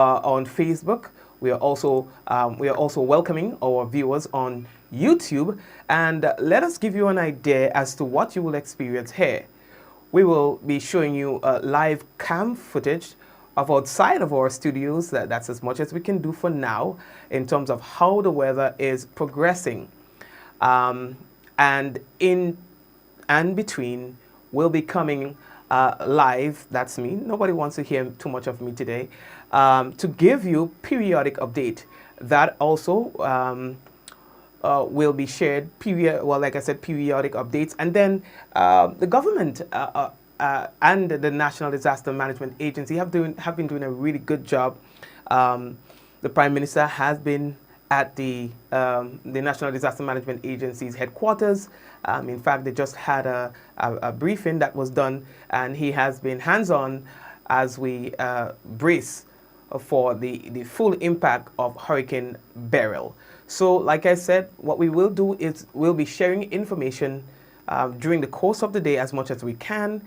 on Facebook. We are also welcoming our viewers on YouTube, and let us give you an idea as to what you will experience here. We will be showing you live cam footage of outside of our studios. That's as much as we can do for now in terms of how the weather is progressing. And in and between will be coming live. That's me. Nobody wants to hear too much of me today. To give you periodic update. That also will be shared. Like I said, periodic updates, and then the government and the National Disaster Management Agency have been doing a really good job. The Prime Minister has been at the National Disaster Management Agency's headquarters. In fact, they just had a briefing that was done, and he has been hands-on as we brace for the full impact of Hurricane Beryl. So, like I said, what we will do is we'll be sharing information during the course of the day as much as we can.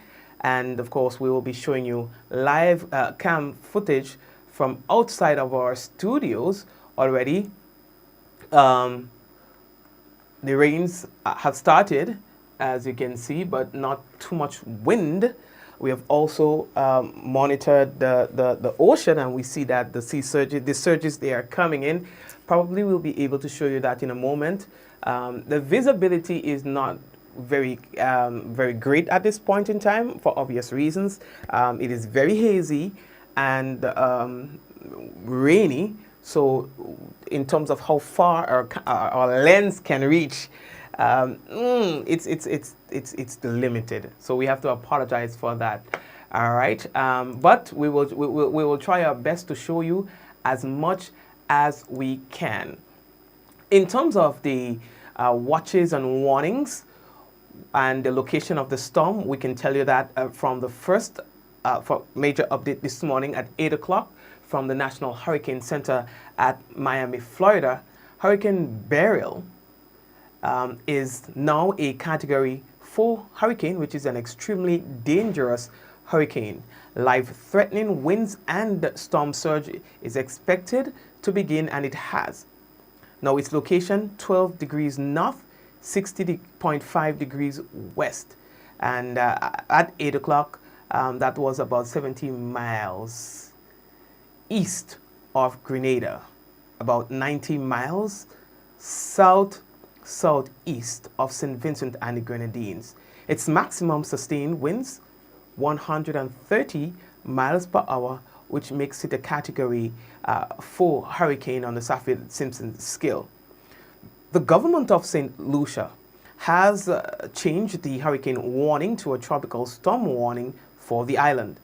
And of course, we will be showing you live cam footage from outside of our studios already. The rains have started, as you can see, but not too much wind. We have also monitored the ocean, and we see that the surges, they are coming in. Probably we'll be able to show you that in a moment. The visibility is not very great at this point in time for obvious reasons. It is very hazy and rainy. So in terms of how far our lens can reach, it's limited. So we have to apologize for that. All right, but we will try our best to show you as much as we can. In terms of the watches and warnings and the location of the storm, we can tell you that from the first major update this morning at 8 o'clock from the National Hurricane Center at Miami, Florida, Hurricane Beryl is now a Category 4 hurricane, which is an extremely dangerous hurricane. Life-threatening winds and storm surge is expected to begin, and it has. Now, its location, 12 degrees north, 60.5 degrees west. And at 8 o'clock, that was about 70 miles east of Grenada, about 90 miles southeast of St. Vincent and the Grenadines. Its maximum sustained winds, 130 miles per hour, which makes it a Category 4 hurricane on the Saffir-Simpson scale. The government of St. Lucia has changed the hurricane warning to a tropical storm warning for the island.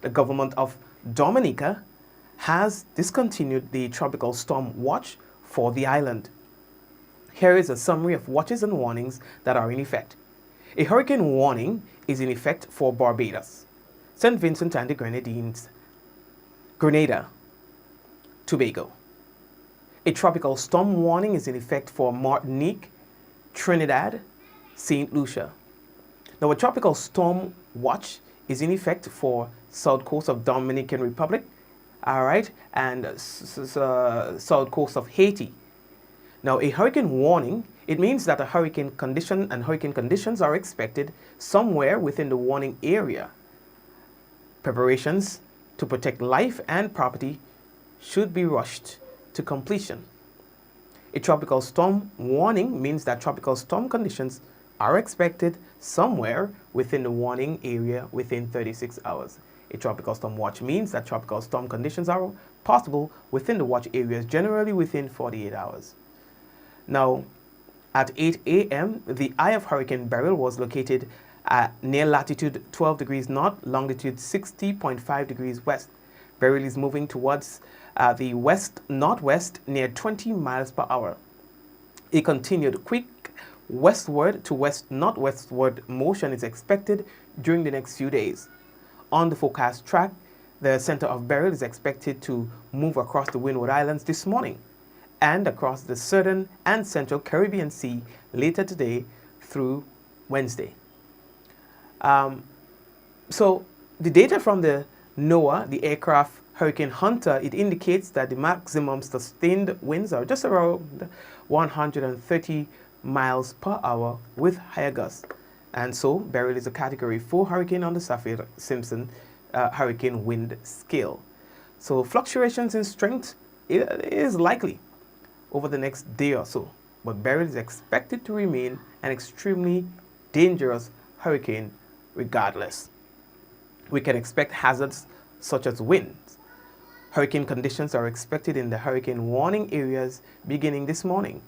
The government of Dominica has discontinued the tropical storm watch for the island. Here is a summary of watches and warnings that are in effect. A hurricane warning is in effect for Barbados, St. Vincent and the Grenadines, Grenada, Tobago. A tropical storm warning is in effect for Martinique, Trinidad, St. Lucia. Now, a tropical storm watch is in effect for south coast of Dominican Republic, all right, and south coast of Haiti. Now, a hurricane warning, it means that a hurricane condition and hurricane conditions are expected somewhere within the warning area. Preparations to protect life and property should be rushed to completion. A tropical storm warning means that tropical storm conditions are expected somewhere within the warning area within 36 hours. A tropical storm watch means that tropical storm conditions are possible within the watch areas, generally within 48 hours. Now, at 8 a.m., the eye of Hurricane Beryl was located at near latitude 12 degrees north, longitude 60.5 degrees west. Beryl is moving towards the west-northwest near 20 miles per hour. A continued quick westward to west-northwestward motion is expected during the next few days. On the forecast track, the center of Beryl is expected to move across the Windward Islands this morning and across the southern and central Caribbean Sea later today through Wednesday. So the data from the NOAA, the Aircraft Hurricane Hunter, it indicates that the maximum sustained winds are just around 130 miles per hour with higher gusts. And so, Beryl is a Category 4 hurricane on the Saffir-Simpson hurricane wind scale. So, fluctuations in strength is likely over the next day or so, but Beryl is expected to remain an extremely dangerous hurricane regardless. We can expect hazards such as winds. Hurricane conditions are expected in the hurricane warning areas beginning this morning.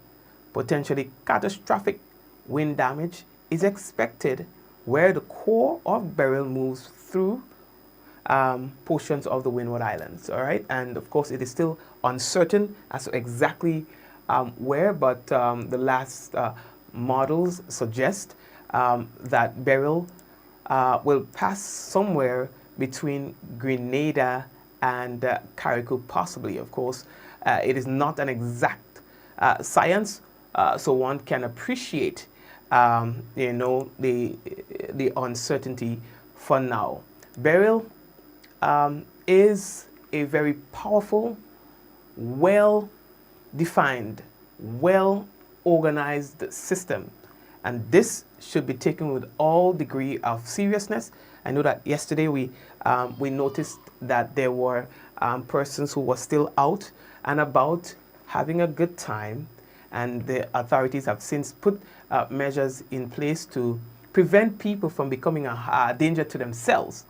Potentially catastrophic wind damage is expected where the core of Beryl moves through portions of the Windward Islands. All right, and of course, it is still uncertain as to exactly where, but the last models suggest that Beryl will pass somewhere between Grenada and Carriacou, possibly. Of course, it is not an exact science, so one can appreciate, the uncertainty for now. Beryl is a very powerful, well-defined, well-organized system. And this should be taken with all degree of seriousness. I know that yesterday we noticed that there were persons who were still out and about having a good time, and the authorities have since put measures in place to prevent people from becoming a danger to themselves.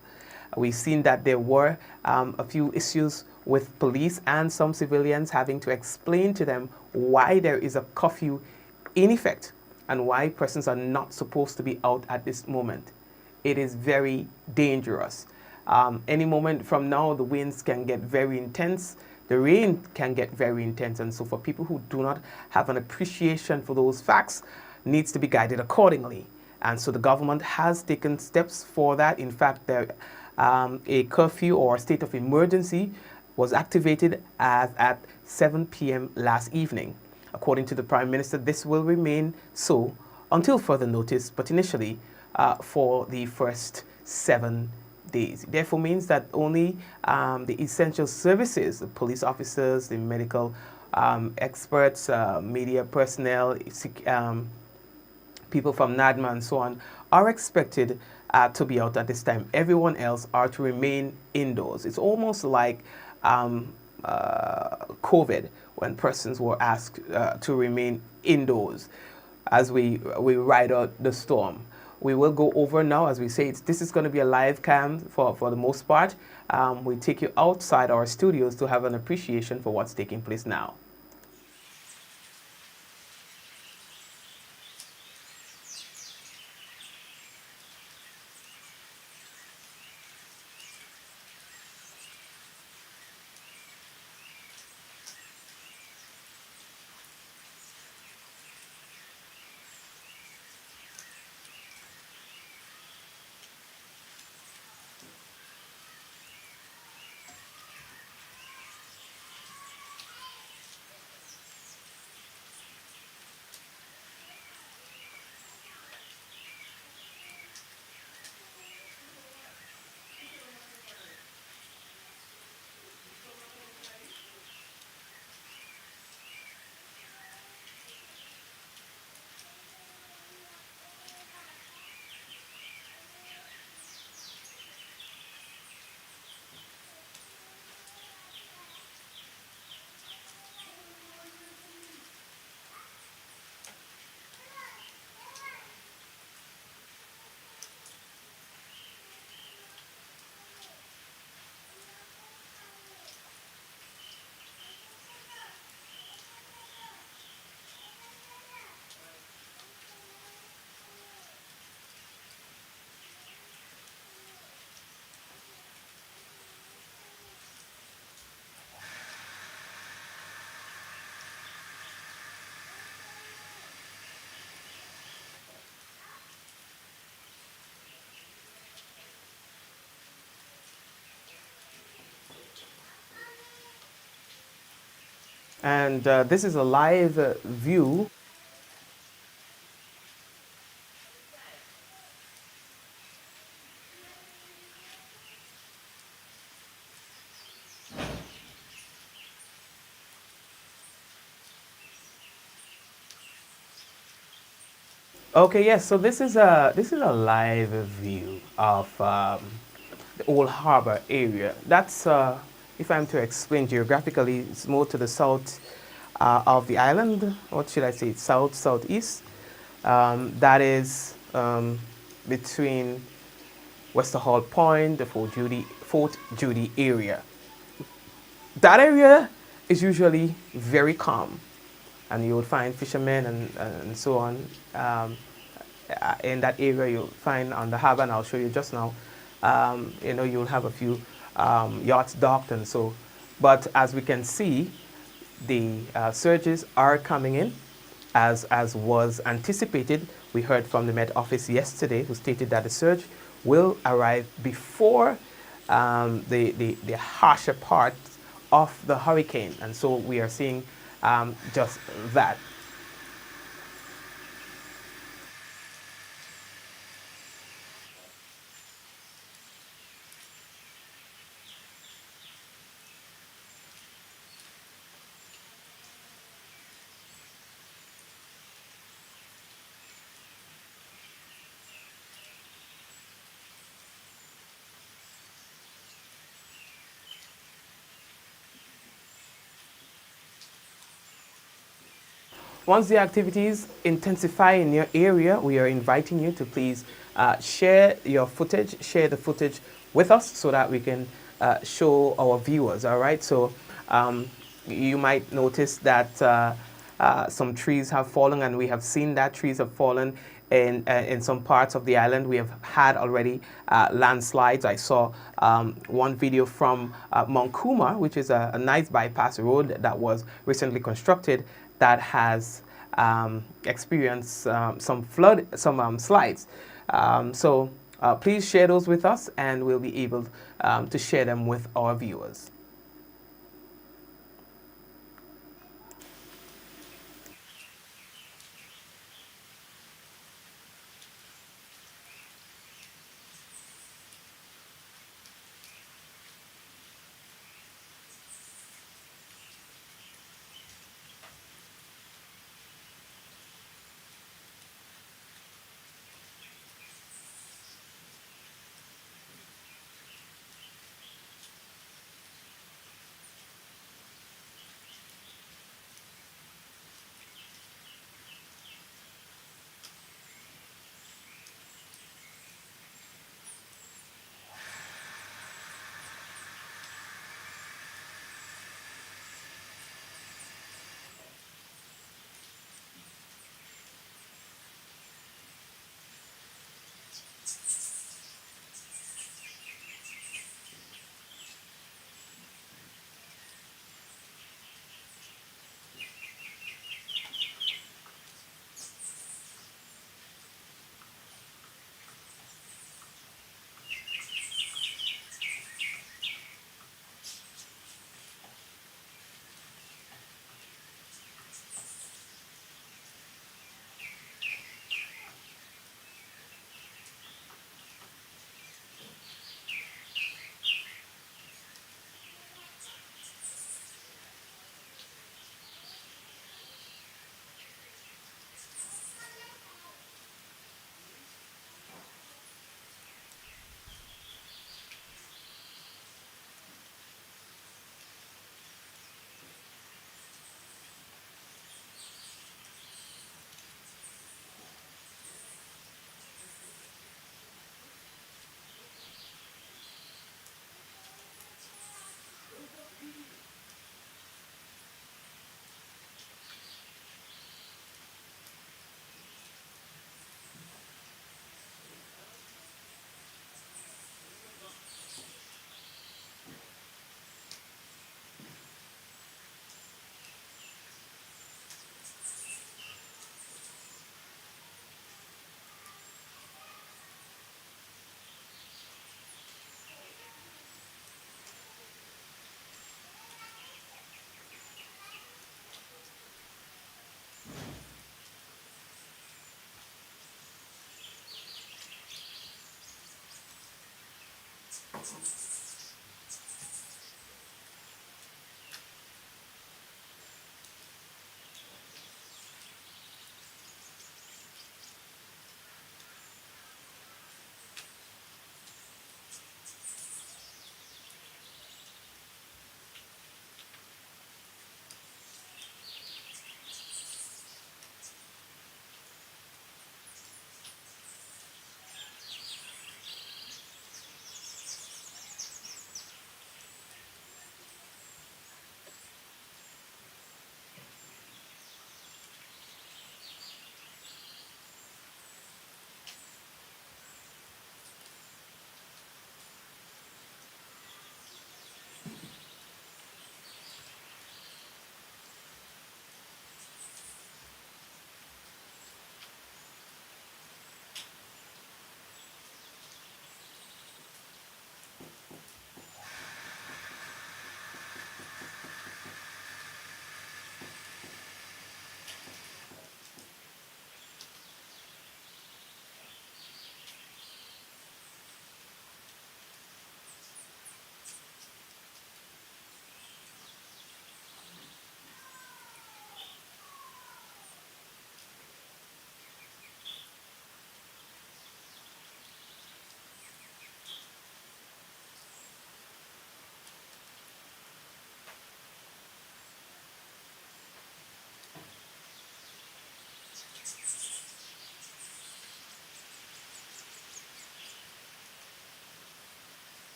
We've seen that there were a few issues with police and some civilians having to explain to them why there is a curfew in effect and why persons are not supposed to be out at this moment. It is very dangerous. Any moment from now, the winds can get very intense, the rain can get very intense, and so for people who do not have an appreciation for those facts, needs to be guided accordingly. And so the government has taken steps for that. In fact, a curfew or state of emergency was activated at 7 p.m. last evening. According to the Prime Minister, this will remain so until further notice, but initially for the first 7 days. It therefore means that only the essential services, the police officers, the medical experts, media personnel, people from NADMA and so on, are expected to be out at this time. Everyone else are to remain indoors. It's almost like COVID, when persons were asked to remain indoors as we ride out the storm. We will go over now, as we say, this is going to be a live cam for the most part. We take you outside our studios to have an appreciation for what's taking place now. And this is a live view. Okay, yes. So this is a live view of the Old Harbor area. That's if I'm to explain geographically, it's more to the south of the island. What should I say? South southeast. That is between Westerhall Point, the Fort Judy area. That area is usually very calm, and you would find fishermen and so on. In that area, you'll find on the harbor, and I'll show you just now. You'll have a few yachts docked and so. But as we can see, the surges are coming in as was anticipated. We heard from the Met Office yesterday, who stated that the surge will arrive before the harsher part of the hurricane. And so we are seeing just that. Once the activities intensify in your area, we are inviting you to please share your footage, share the footage with us so that we can show our viewers. All right. So you might notice that some trees have fallen, and we have seen that trees have fallen in some parts of the island. We have had already landslides. I saw one video from Mount Kuma, which is a nice bypass road that was recently constructed, that has experienced some slides. So please share those with us, and we'll be able to share them with our viewers.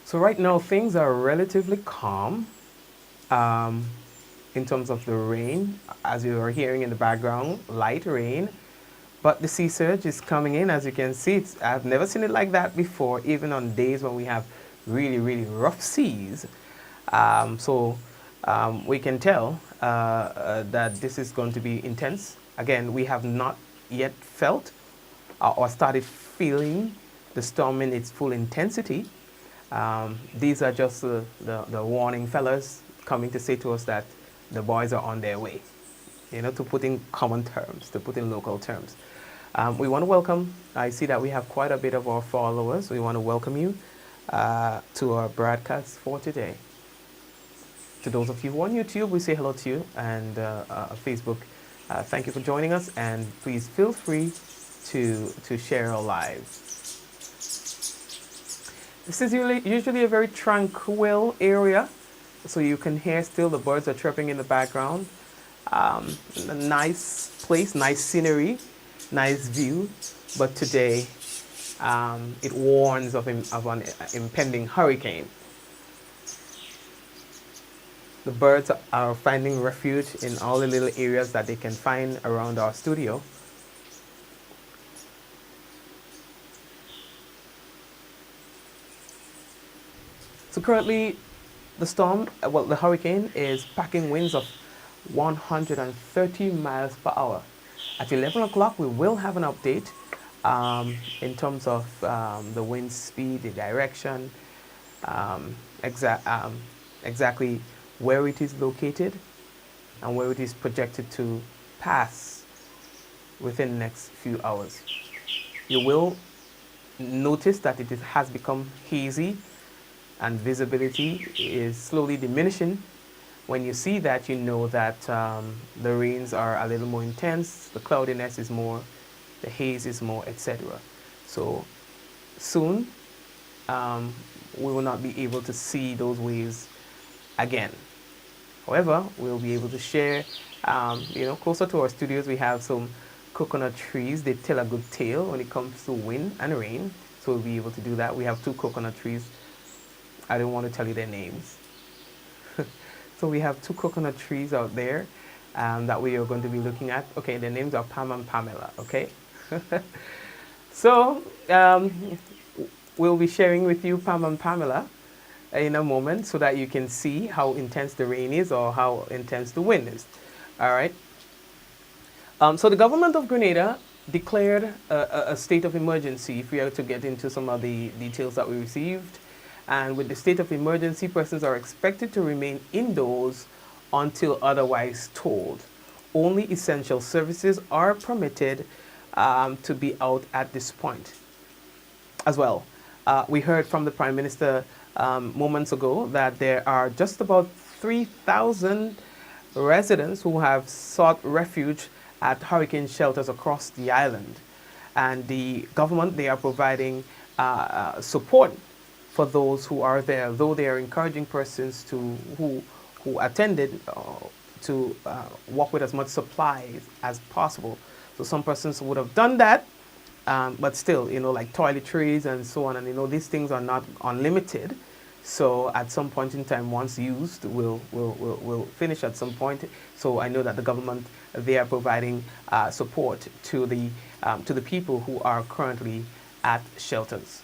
So right now things are relatively calm um, in terms of the rain, as you are hearing in the background, light rain. But the sea surge is coming in, as you can see. I've never seen it like that before, even on days when we have really, really rough seas. We can tell that this is going to be intense. Again, we have not yet felt or started feeling the storm in its full intensity. These are just the warning fellas coming to say to us that the boys are on their way, to put in common terms, to put in local terms. We want to welcome, I see that we have quite a bit of our followers. We want to welcome you to our broadcast for today. To those of you who are on YouTube, we say hello to you, and Facebook, thank you for joining us, and please feel free to share our live. This is usually a very tranquil area, so you can hear still the birds are chirping in the background. A nice place, nice scenery, nice view, but today it warns of an impending hurricane. The birds are finding refuge in all the little areas that they can find around our studio. So currently, the hurricane is packing winds of 130 miles per hour. At 11 o'clock, we will have an update in terms of the wind speed, the direction, exactly where it is located, and where it is projected to pass within the next few hours. You will notice that it has become hazy and visibility is slowly diminishing. When you see that, you know that the rains are a little more intense, the cloudiness is more, the haze is more, etc. So soon we will not be able to see those waves again. However, we'll be able to share, closer to our studios, we have some coconut trees. They tell a good tale when it comes to wind and rain. So we'll be able to do that. We have 2 coconut trees. I don't want to tell you their names. So we have 2 coconut trees out there that we are going to be looking at. Okay, their names are Pam and Pamela, okay? So we'll be sharing with you Pam and Pamela in a moment so that you can see how intense the rain is or how intense the wind is. All right. So the government of Grenada declared a state of emergency, if we are to get into some of the details that we received. And with the state of emergency, persons are expected to remain indoors until otherwise told. Only essential services are permitted to be out at this point. As well, we heard from the Prime Minister moments ago that there are just about 3,000 residents who have sought refuge at hurricane shelters across the island. And the government, they are providing support for those who are there, though they are encouraging persons who attended to walk with as much supplies as possible. So some persons would have done that, but still, like toiletries and so on, and these things are not unlimited. So at some point in time, once used, will finish at some point. So I know that the government, they are providing support to the people who are currently at shelters.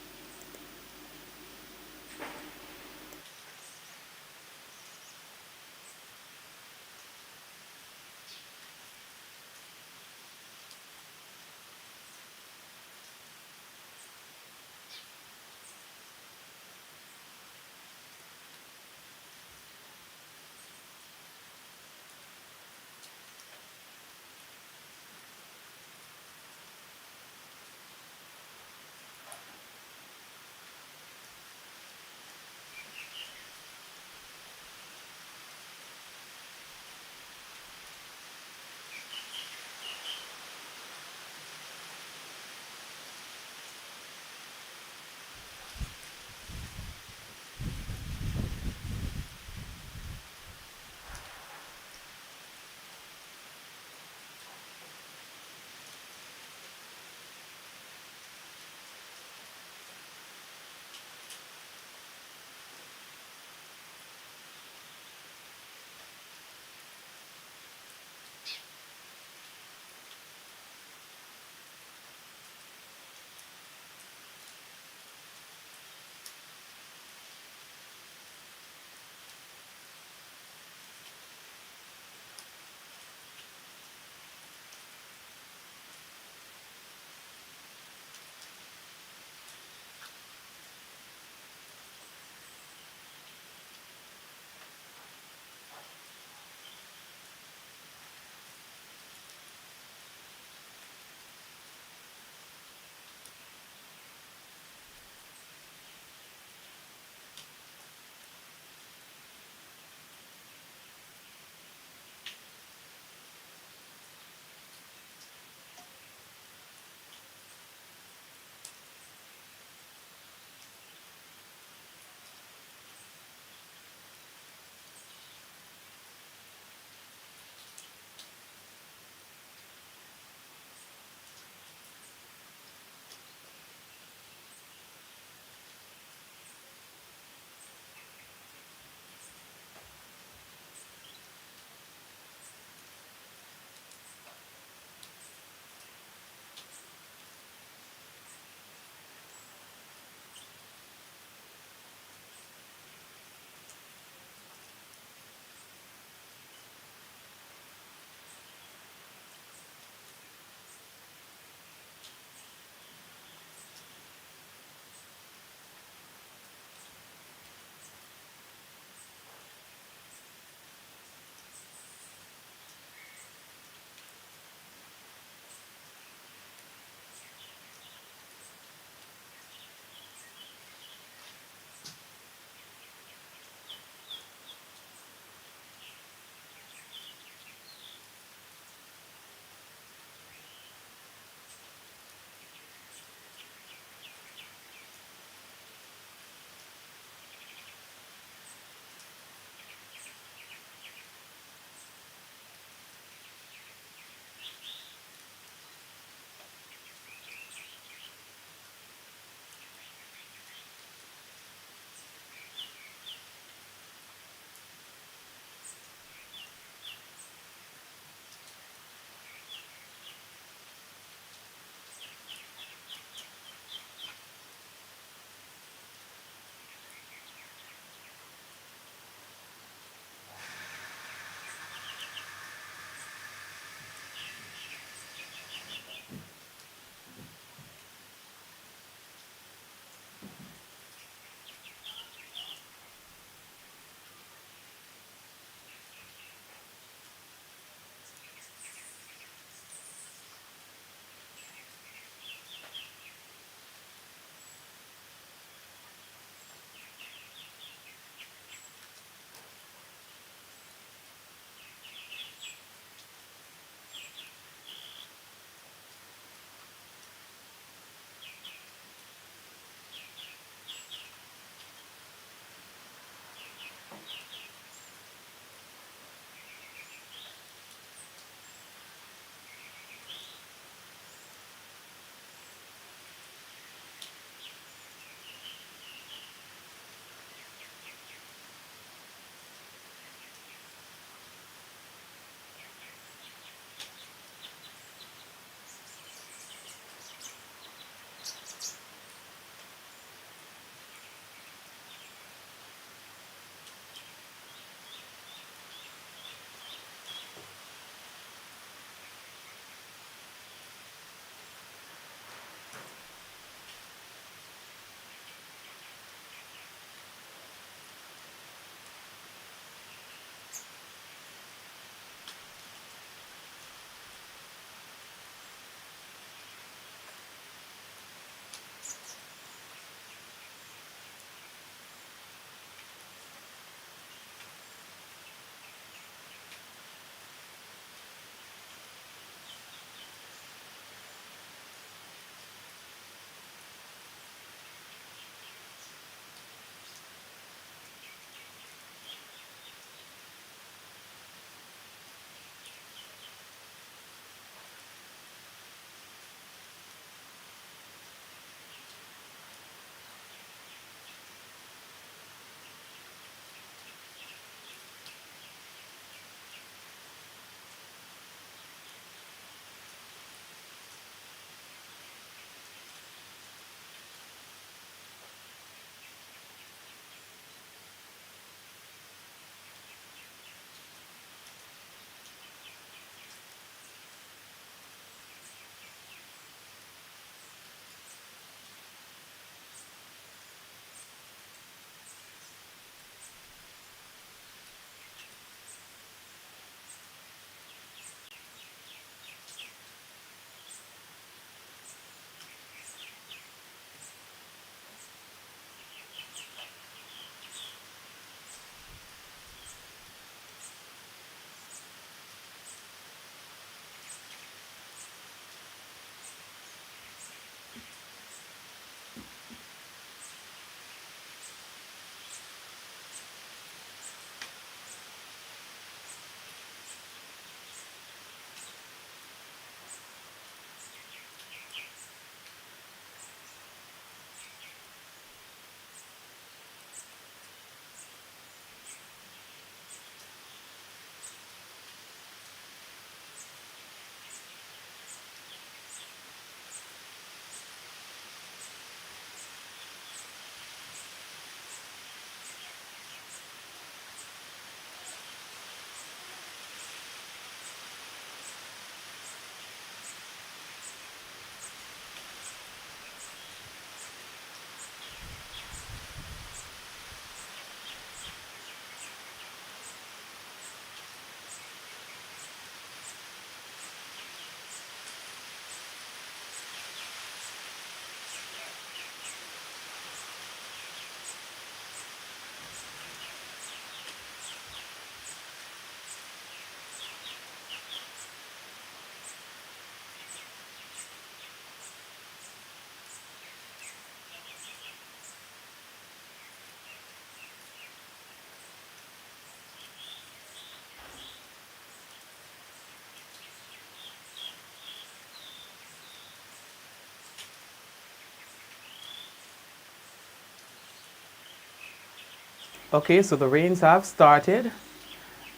Okay, so the rains have started.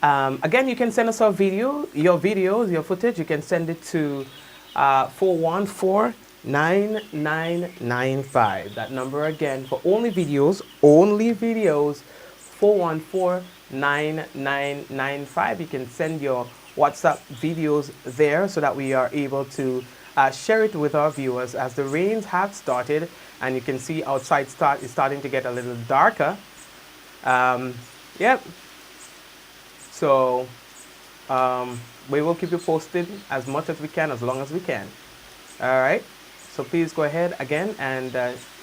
Again, you can send us your videos, your footage. You can send it to 414-9995. That number again for only videos, 414-9995. You can send your WhatsApp videos there so that we are able to share it with our viewers as the rains have started, and you can see outside is starting to get a little darker. Um, yep. So we will keep you posted as much as we can, as long as we can. All right. So please go ahead again and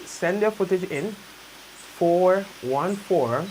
send your footage in 414-9995.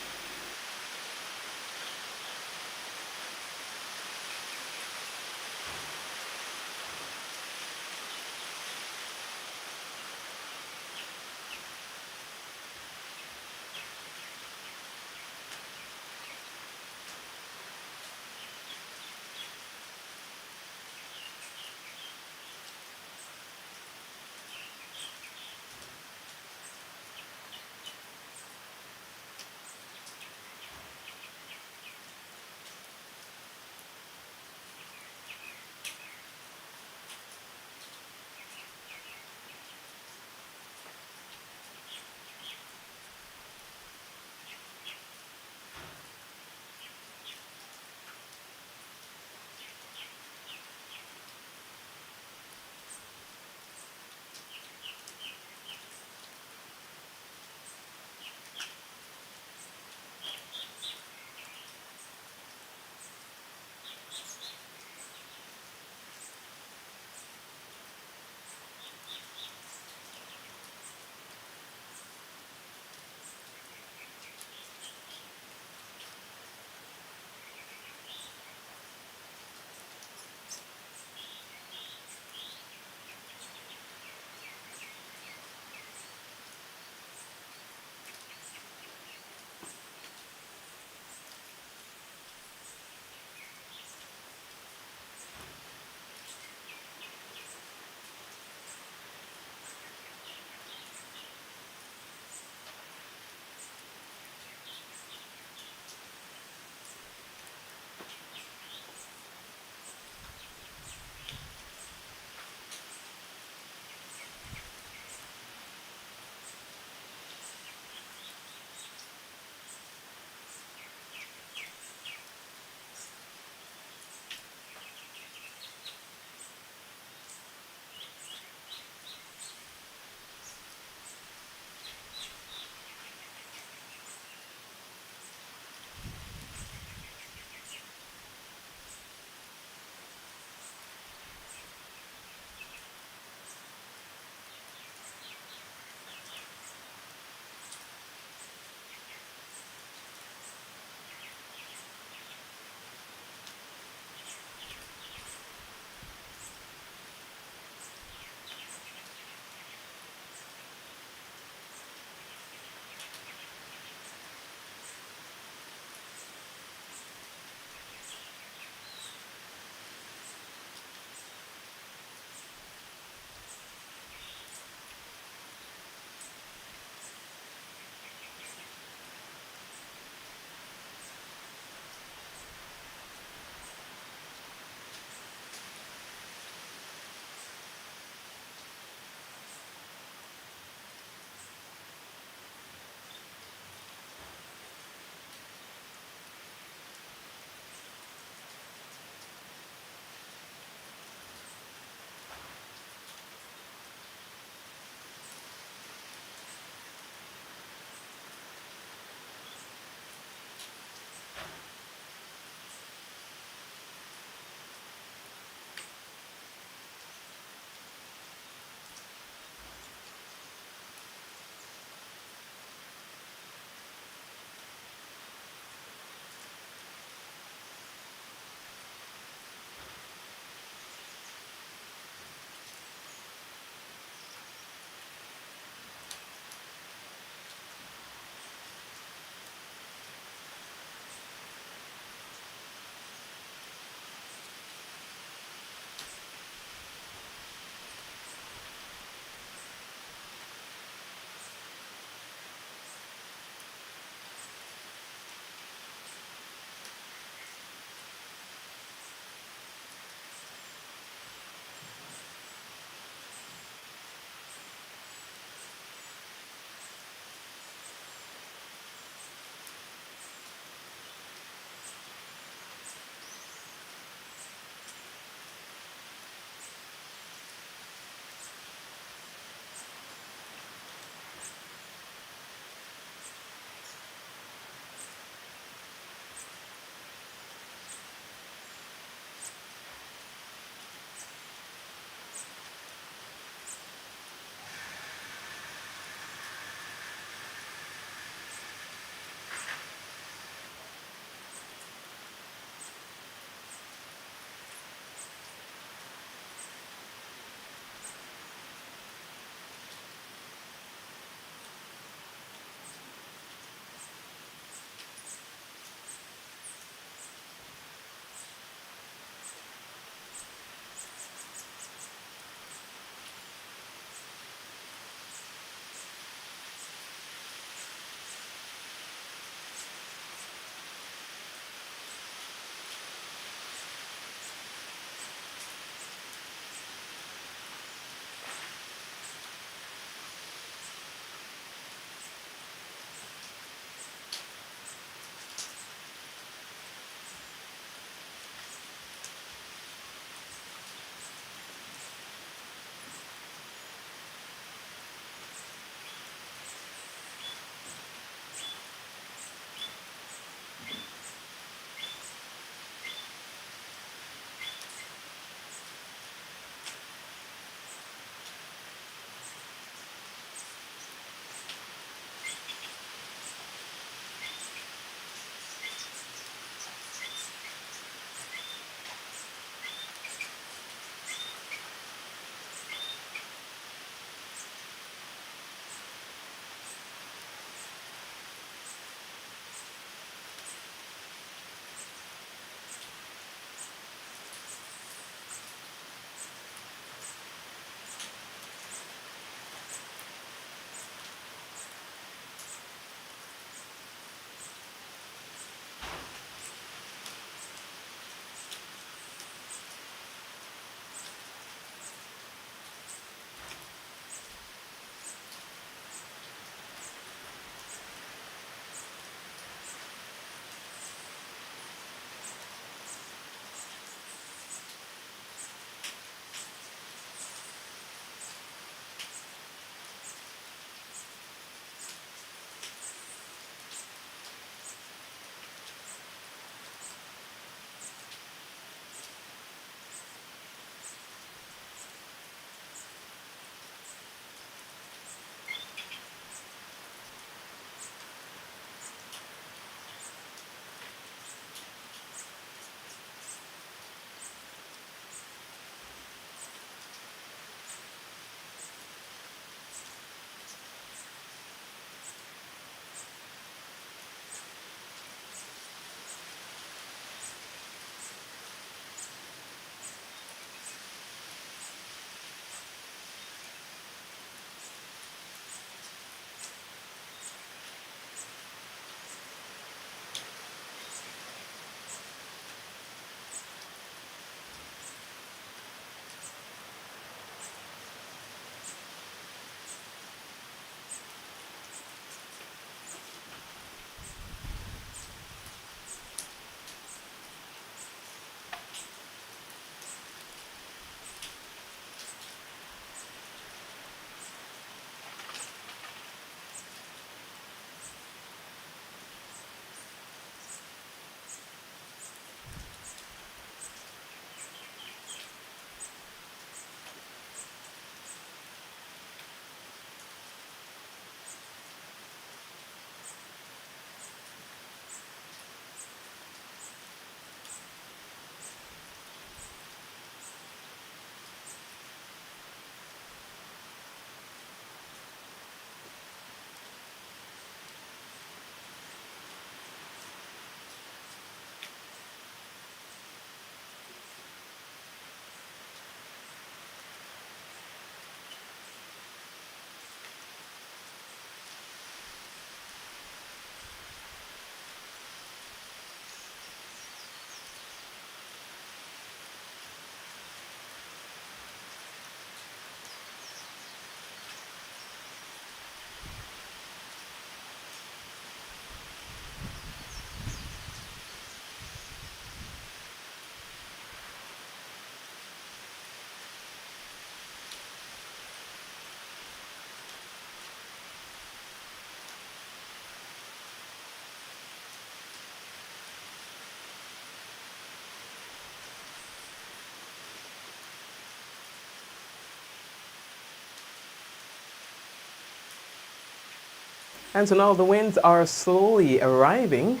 And so now the winds are slowly arriving,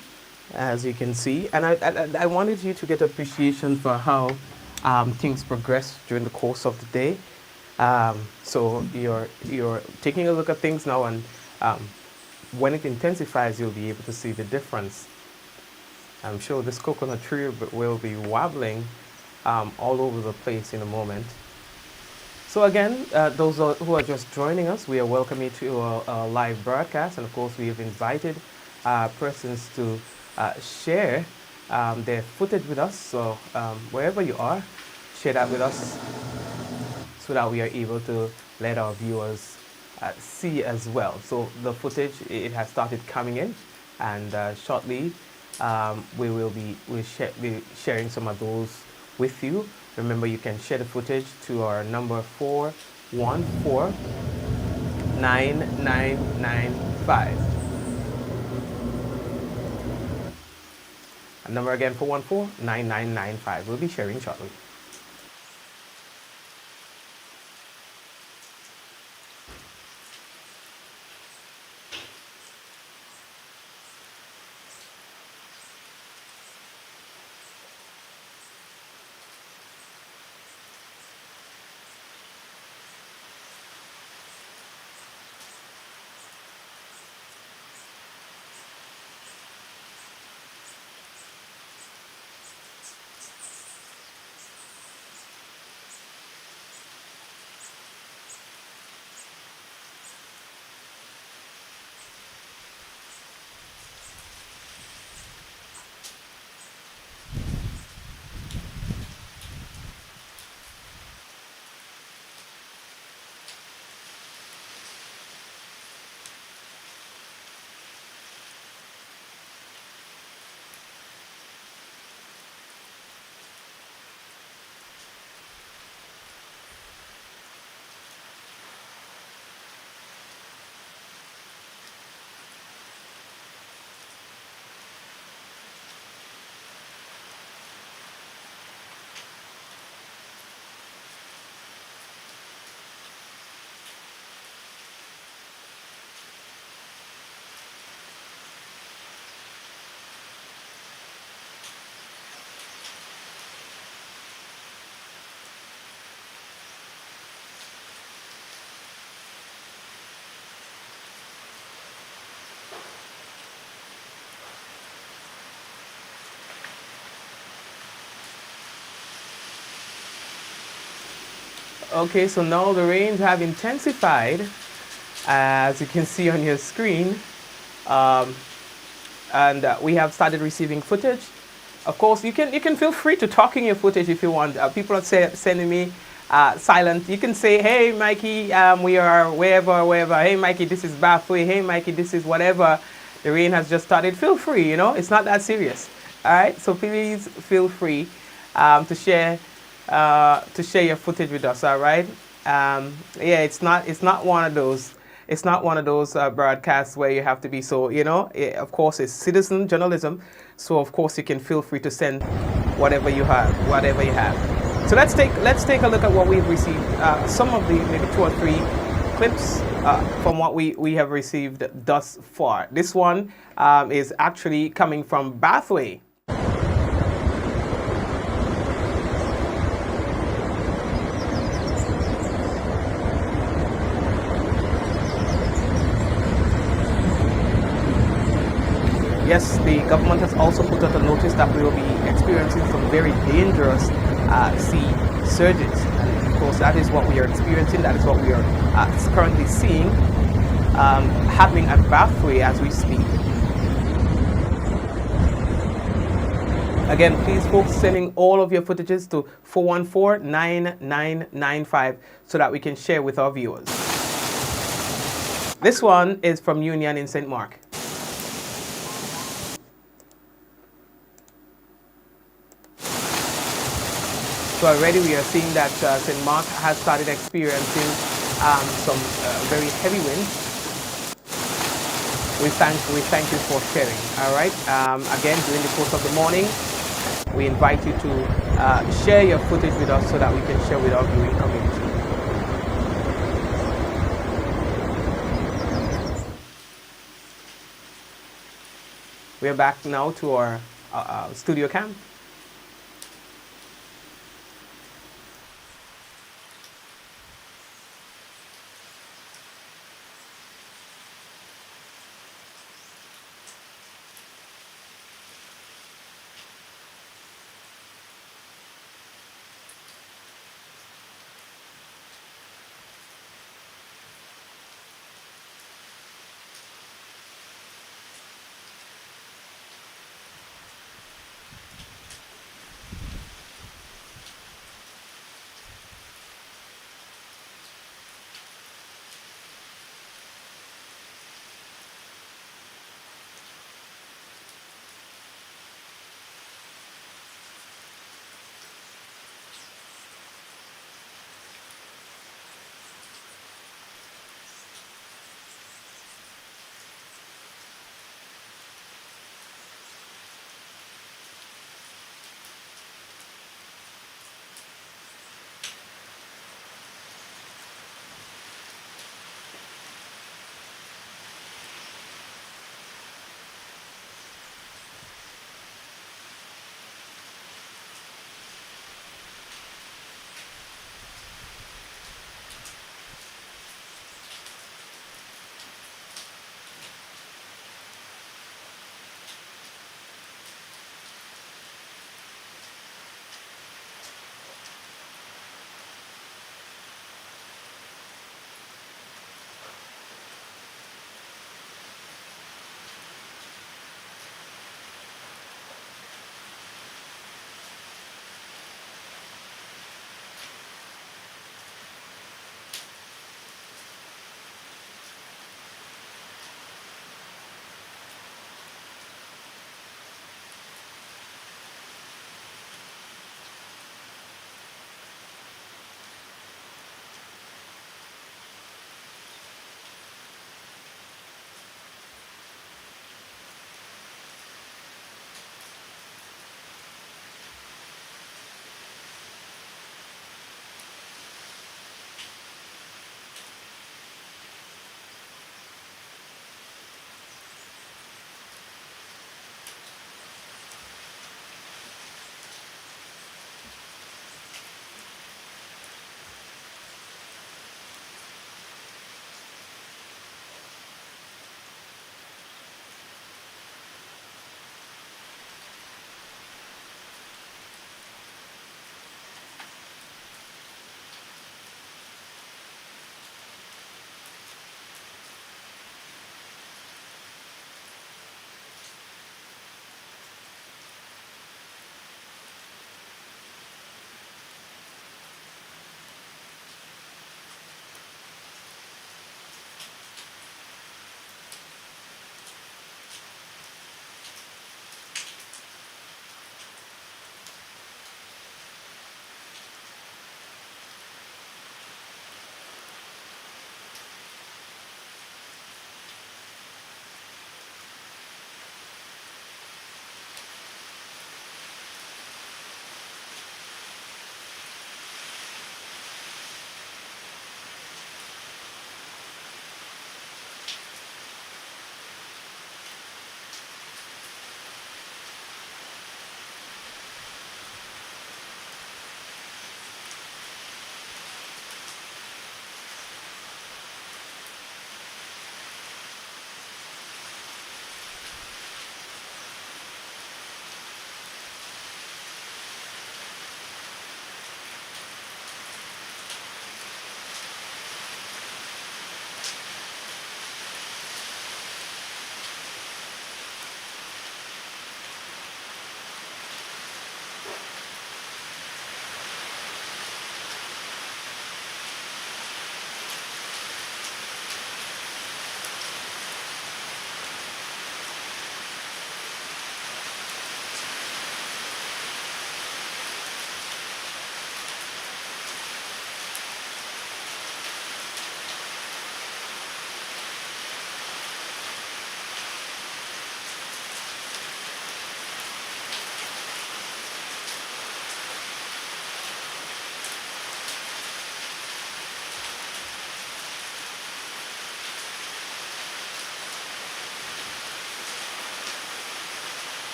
as you can see. And I wanted you to get appreciation for how things progress during the course of the day. So you're taking a look at things now, and when it intensifies, you'll be able to see the difference. I'm sure this coconut tree will be wobbling all over the place in a moment. So again, those who are just joining us, we are welcoming you to our live broadcast. And of course, we have invited persons to share their footage with us. So wherever you are, share that with us so that we are able to let our viewers see as well. So the footage, it has started coming in, and shortly we'll be sharing some of those with you. Remember, you can share the footage to our number 414-9995. Number again, 414-9995. We'll be sharing shortly. Okay, so now the rains have intensified, as you can see on your screen, and we have started receiving footage. Of course, you can feel free to talk in your footage if you want. People are sending me silent. You can say, "Hey, Mikey, we are wherever. Hey, Mikey, this is Bathway. Hey, Mikey, this is whatever. The rain has just started." Feel free. It's not that serious. All right. So please feel free to share your footage with us. All right. Yeah, it's not one of those. It's not one of those broadcasts where you have to be so, of course, it's citizen journalism. So, of course, you can feel free to send whatever you have. So let's take a look at what we've received. Some of the maybe 2 or 3 clips from what we have received thus far. This one is actually coming from Bathway. Yes, the government has also put out a notice that we will be experiencing some very dangerous sea surges. And of course, that is what we are experiencing. That is what we are currently seeing happening at Bathway as we speak. Again, please, folks, sending all of your footages to 414-9995 so that we can share with our viewers. This one is from Union in St. Mark. So already we are seeing that St. Mark has started experiencing some very heavy winds. We thank you for sharing. All right. Again, during the course of the morning, we invite you to share your footage with us so that we can share with our viewing community. We are back now to our studio cam.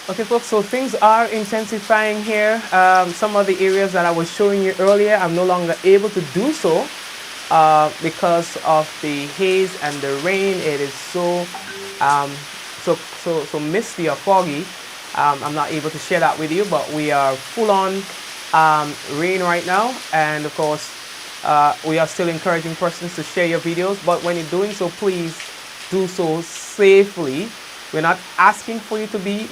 Okay, folks, so things are intensifying here. Some of the areas that I was showing you earlier, I'm no longer able to do so because of the haze and the rain. It is um, so misty or foggy. I'm not able to share that with you, but we are full on rain right now, and of course, we are still encouraging persons to share your videos. But when you're doing so, please do so safely. We're not asking for you to be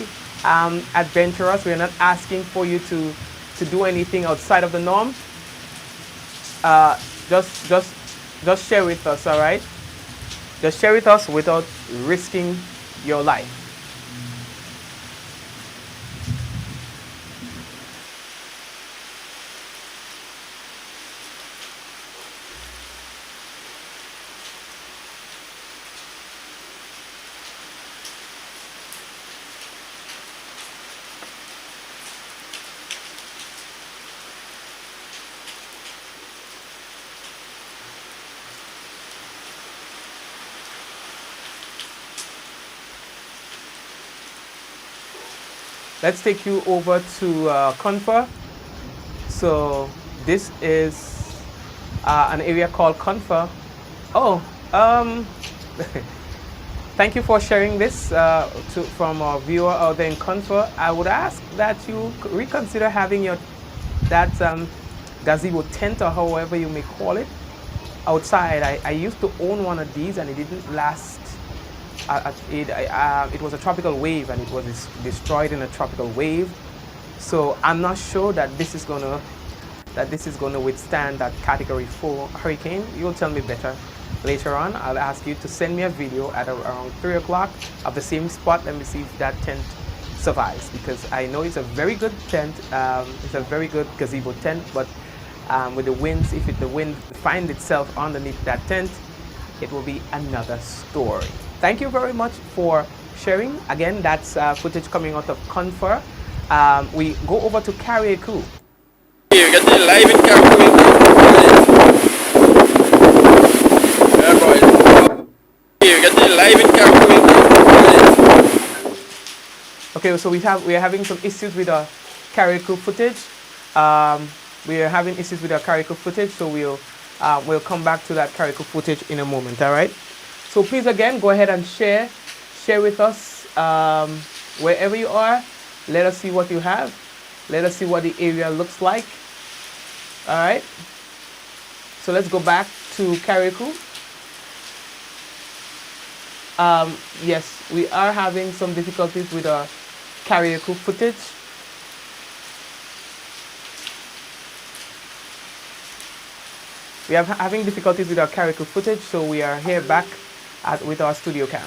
adventurous. We're not asking for you to do anything outside of the norm. Uh, just just just share with us, all right? Just share with us without risking your life. Let's take you over to Confer. So this is an area called Confer. Oh, thank you for sharing this from our viewer out there in Confer. I would ask that you reconsider having that gazebo tent, or however you may call it, outside. I used to own one of these, and it didn't last. It was a tropical wave, and it was destroyed in a tropical wave. So I'm not sure that this is gonna withstand that Category 4 hurricane. You'll tell me better later on. I'll ask you to send me a video at around 3 o'clock of the same spot. Let me see if that tent survives, because I know it's a very good tent. It's a very good gazebo tent, but with the winds, if the wind finds itself underneath that tent, it will be another story. Thank you very much for sharing. Again, that's footage coming out of Confer. We go over to Carriacou. You get the live in Carriacou. Yeah, boys. You get the live in Carriacou. Okay, so we are having some issues with our Carriacou footage. We are having issues with our Carriacou footage, so we'll come back to that Carriacou footage in a moment. All right. So please again go ahead and share with us wherever you are. Let us see what you have. Let us see what the area looks like. All right. So let's go back to Carriacou. Yes, we are having some difficulties with our Carriacou footage. We are having difficulties with our Carriacou footage, so we are here back with our studio cam.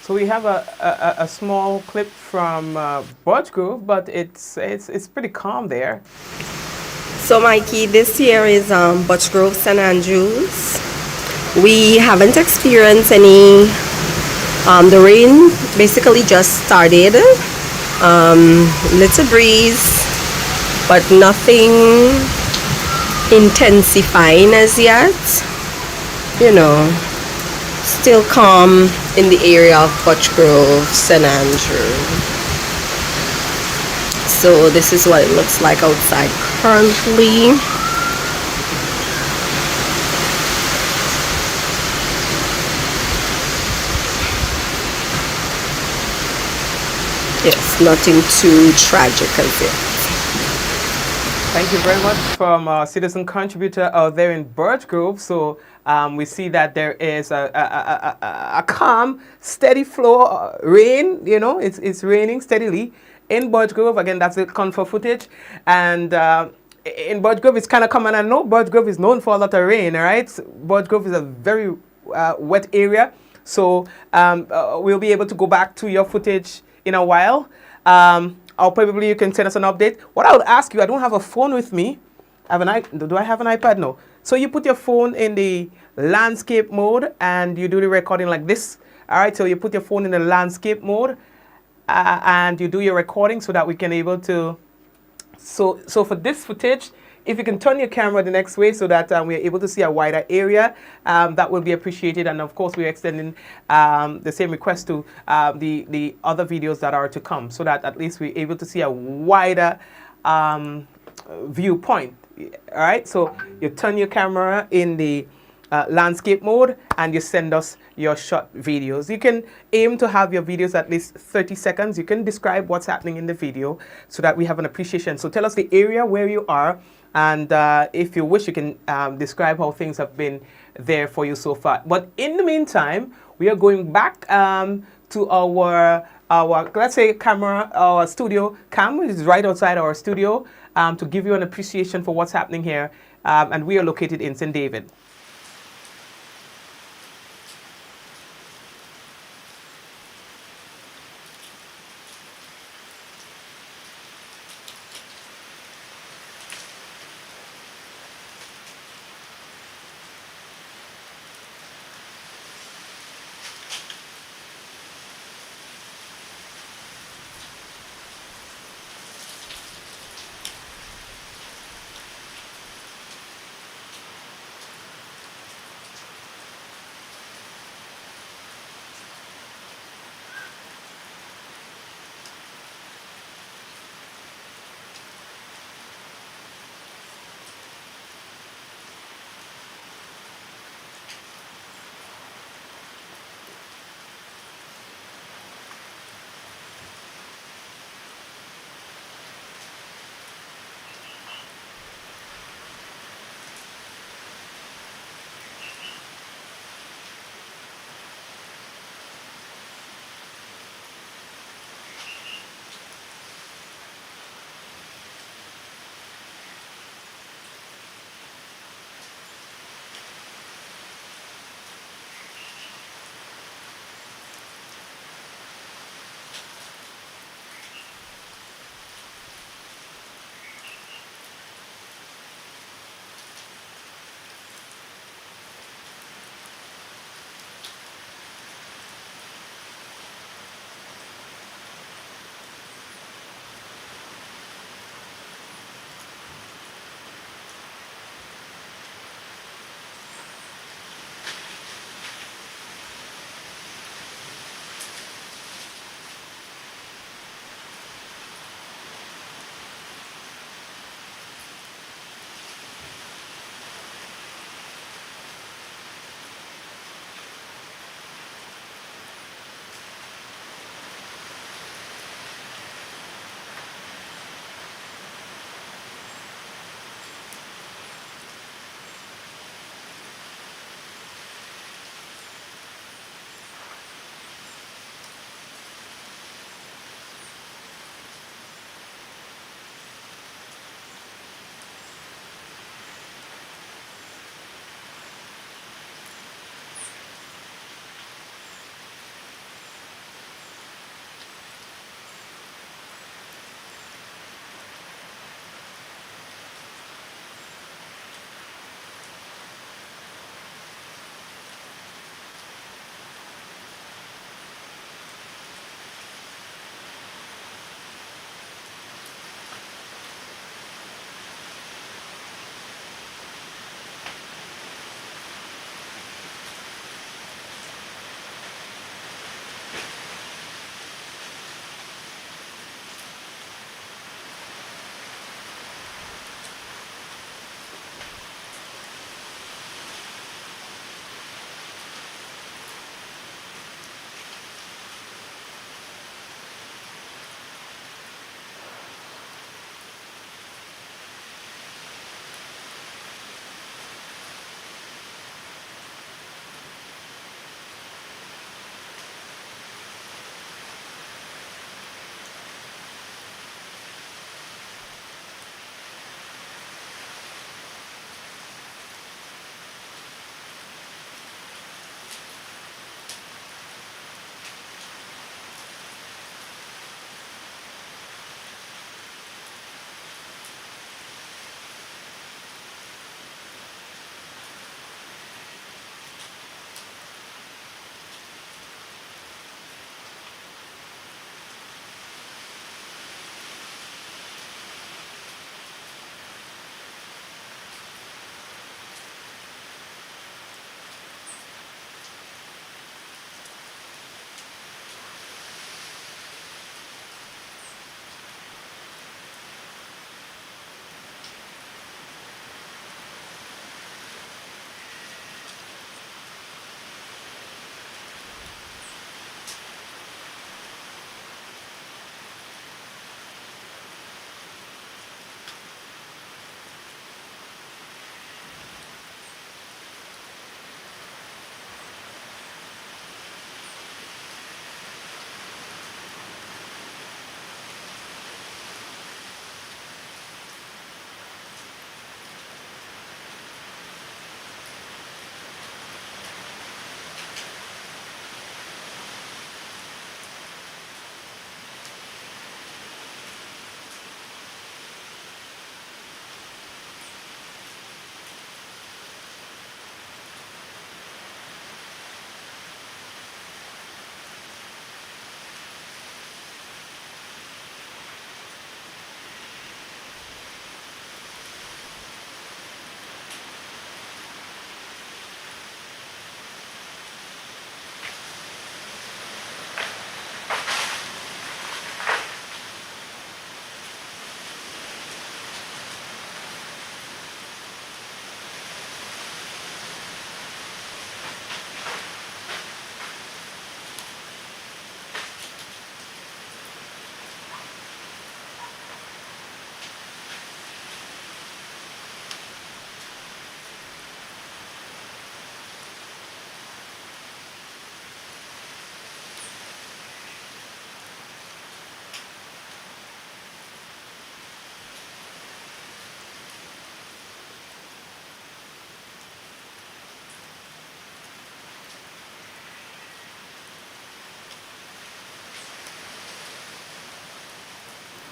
So we have a small clip from Birch Grove, but it's pretty calm there. So Mikey, this here is Birch Grove, St. Andrews. We haven't experienced any, the rain basically just started. Little breeze, but nothing intensifying as yet. You know, still calm in the area of Birch Grove, St. Andrew. So this is what it looks like outside currently. Yes, nothing too tragic as yet. Thank you very much from our citizen contributor out there in Birch Grove. So we see that there is a calm, steady flow, rain, you know, it's raining steadily in Birch Grove. Again, that's the comfort footage. And in Birch Grove, it's kind of common. I know Birch Grove is known for a lot of rain, all right? Birch Grove is a very wet area. So we'll be able to go back to your footage in a while. Or probably you can send us an update. What I would ask you, I don't have a phone with me. Do I have an iPad? No. So you put your phone in the landscape mode and you do the recording like this. All right, so you put your phone in the landscape mode and you do your recording so that we can able to. So for this footage, if you can turn your camera the next way so that we're able to see a wider area, that will be appreciated. And of course, we're extending the same request to the other videos that are to come so that at least we're able to see a wider viewpoint. All right, so you turn your camera in the landscape mode and you send us your short videos. You can aim to have your videos at least 30 seconds. You can describe what's happening in the video so that we have an appreciation. So tell us the area where you are. And if you wish, you can describe how things have been there for you so far. But in the meantime, we are going back to our let's say camera, our studio. Cam is right outside our studio to give you an appreciation for what's happening here. And we are located in St. David.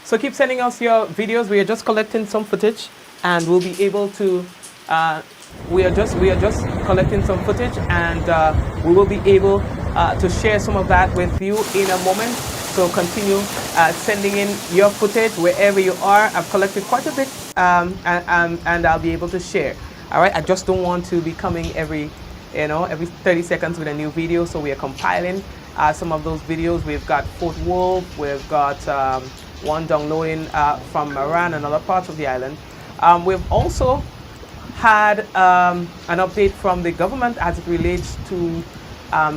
So keep sending us your videos. We are just collecting some footage, and we'll be able to. We are just collecting some footage, and we will be able to share some of that with you in a moment. So continue sending in your footage wherever you are. I've collected quite a bit, and I'll be able to share. All right. I just don't want to be coming every 30 seconds with a new video. So we are compiling some of those videos. We've got Fort Wolf. We've got one downloading from Iran and other parts of the island. We've also had an update from the government as it relates to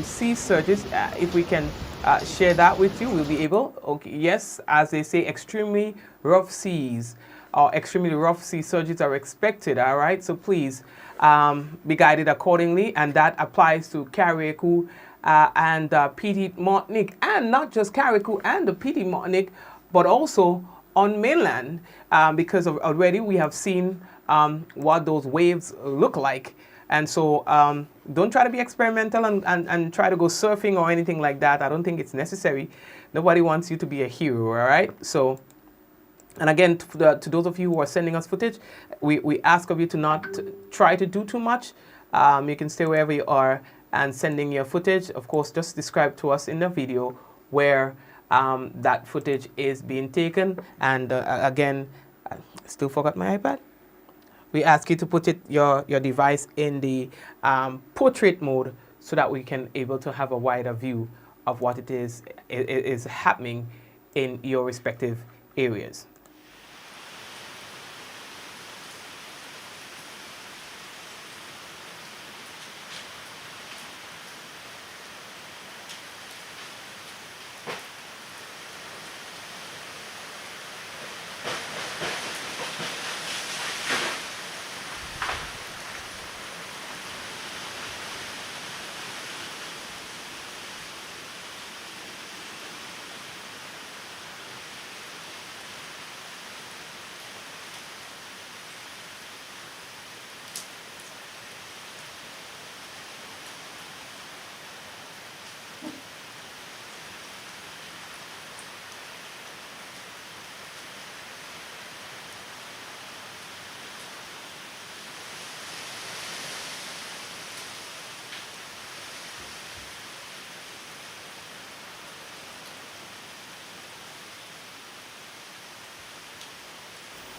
sea surges. If we can share that with you, we'll be able. Okay, yes, as they say, extremely rough seas or extremely rough sea surges are expected. All right, so please be guided accordingly, and that applies to Carriacou and Petit Martinique, and not just Carriacou and the Petit Martinique, but also on mainland, because already we have seen what those waves look like. And so don't try to be experimental and try to go surfing or anything like that. I don't think it's necessary. Nobody wants you to be a hero, all right? So, and again, to those of you who are sending us footage, we ask of you to not try to do too much. You can stay wherever you are and sending your footage. Of course, just describe to us in the video where that footage is being taken. And again, I still forgot my iPad. We ask you to put your device in the portrait mode so that we can able to have a wider view of what it is happening in your respective areas.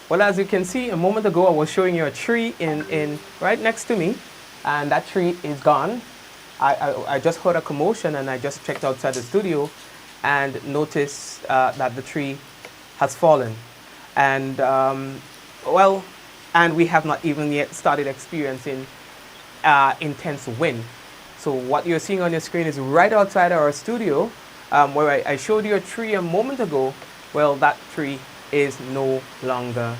Well, as you can see, a moment ago I was showing you a tree in right next to me, and that tree is gone. I just heard a commotion, and I just checked outside the studio and noticed that the tree has fallen. And well, and we have not even yet started experiencing intense wind. So what you're seeing on your screen is right outside our studio, where I showed you a tree a moment ago. Well, that tree is no longer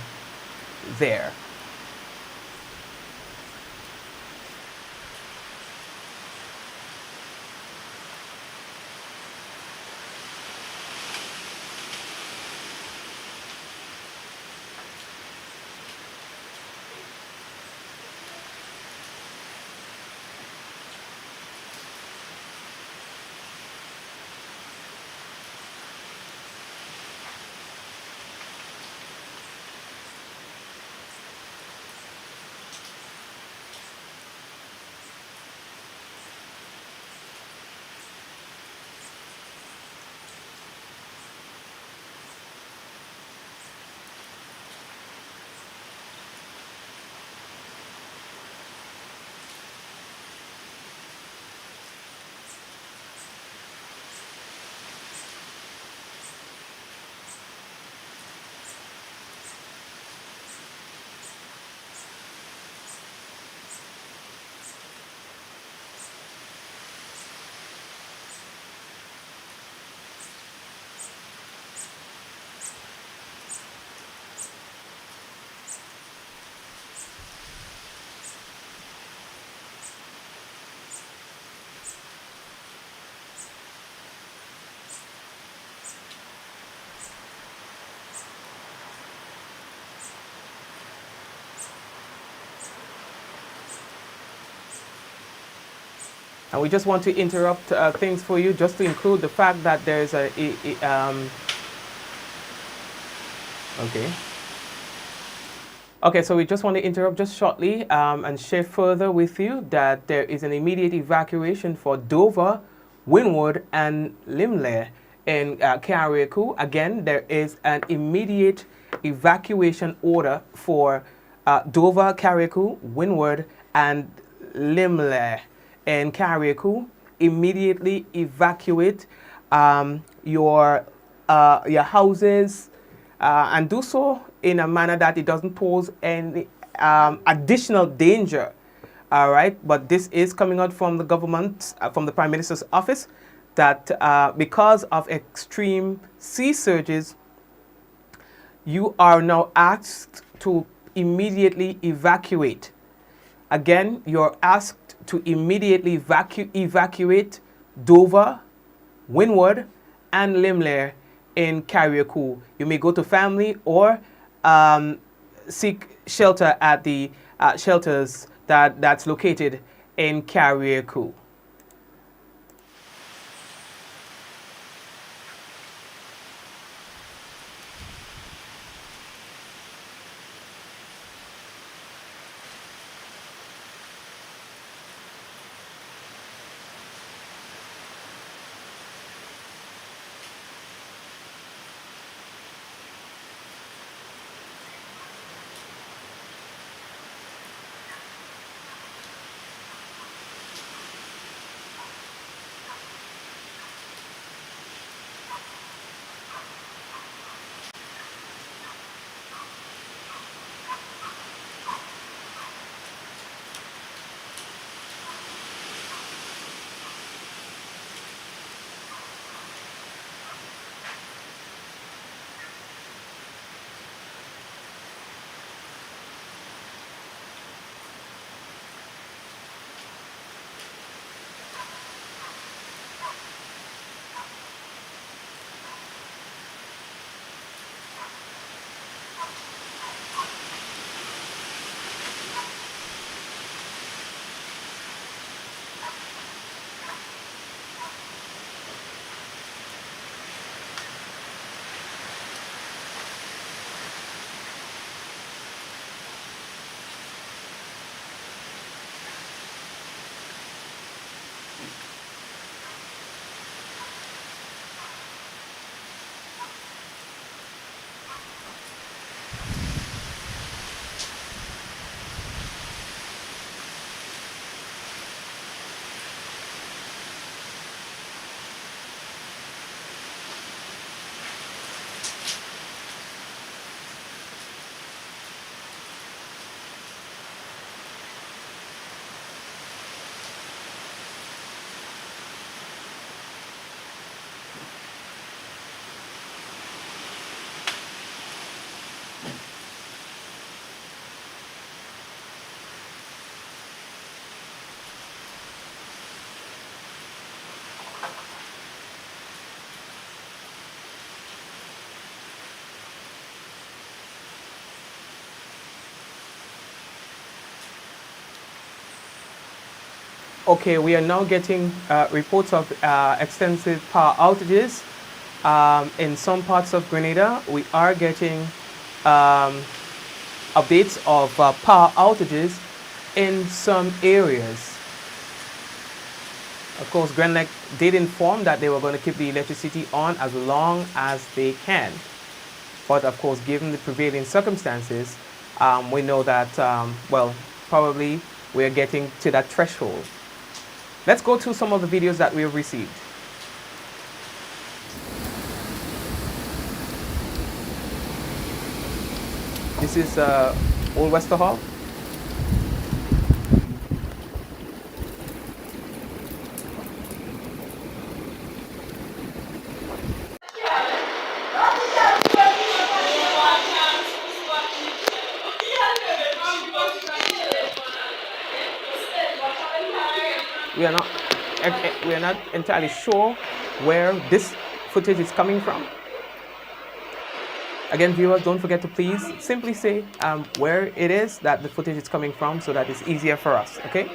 there. And we just want to interrupt things for you, just to include the fact that there's Okay. Okay, so we just want to interrupt just shortly and share further with you that there is an immediate evacuation for Dover, Wynwood, and Limleh in Carriacou. Again, there is an immediate evacuation order for Dover, Carriacou, Wynwood, and Limleh in Carriacou. Immediately evacuate your houses, and do so in a manner that it doesn't pose any additional danger. All right, but this is coming out from the government, from the Prime Minister's office, that because of extreme sea surges, you are now asked to immediately evacuate. Again, you're asked to immediately evacuate Dover, Wynwood, and Limleh in Carriacou. You may go to family or seek shelter at the shelters that's located in Carriacou. Okay, we are now getting reports of extensive power outages in some parts of Grenada. We are getting updates of power outages in some areas. Of course, Grenada did inform that they were going to keep the electricity on as long as they can. But of course, given the prevailing circumstances, we know that, well, probably we're getting to that threshold. Let's go to some of the videos that we have received. This is Old Wester Hall. We are not entirely sure where this footage is coming from. Again, viewers, don't forget to please simply say where it is that the footage is coming from so that it's easier for us, okay?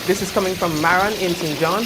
This is coming from Maran in St. John.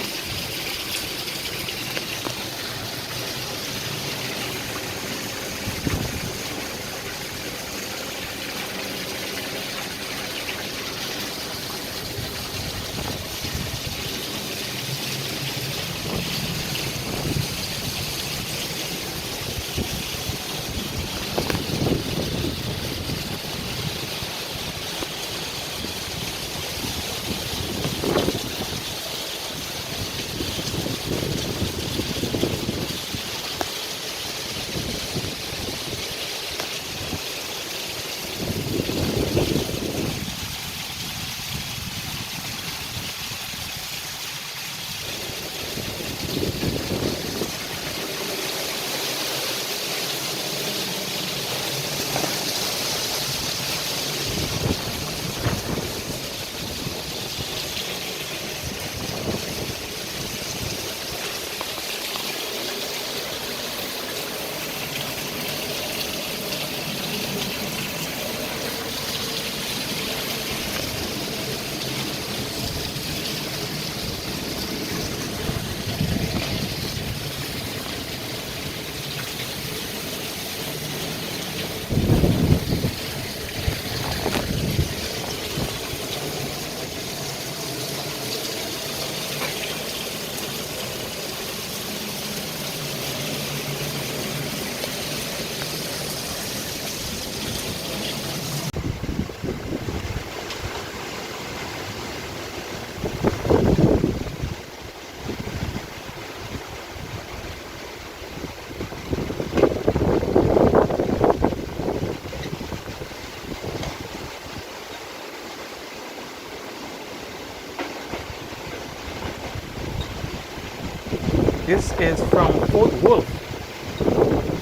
This is from Fort Wolf.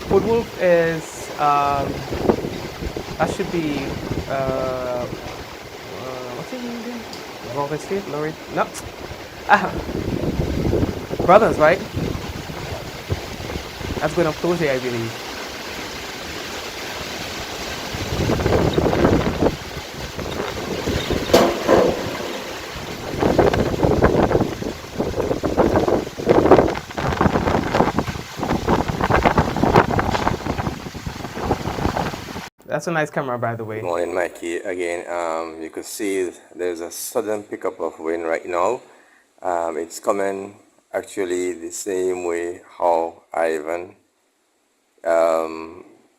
Fort Wolf is, that should be, what's his name again? Robert State? Laurie? No. Brothers, right? That's going up close here, I believe. That's a nice camera, by the way. Good morning, Mikey. Again, you can see there's a sudden pickup of wind right now. It's coming actually the same way how Ivan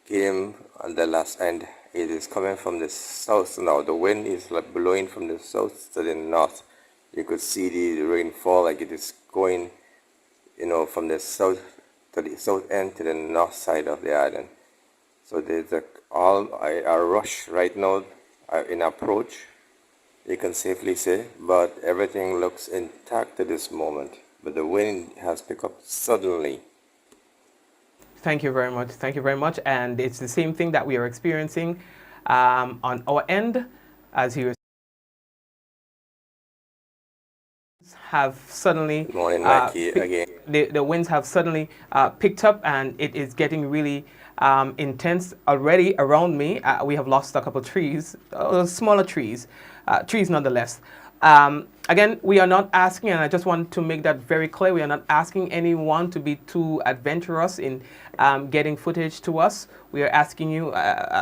came on the last end. It is coming from the south now. The wind is like blowing from the south to the north. You could see the rainfall like it is going, from the south to the south end to the north side of the island. So there's a rush right now in approach, you can safely say, but everything looks intact at this moment. But the wind has picked up suddenly. Thank you very much. Thank you very much. And it's the same thing that we are experiencing on our end, as you have suddenly. Good morning, Mikey, again. The winds have suddenly picked up, and it is getting really intense already around me. We have lost a couple of trees, smaller trees, trees nonetheless. Again, we are not asking, and I just want to make that very clear, we are not asking anyone to be too adventurous in getting footage to us. We are asking you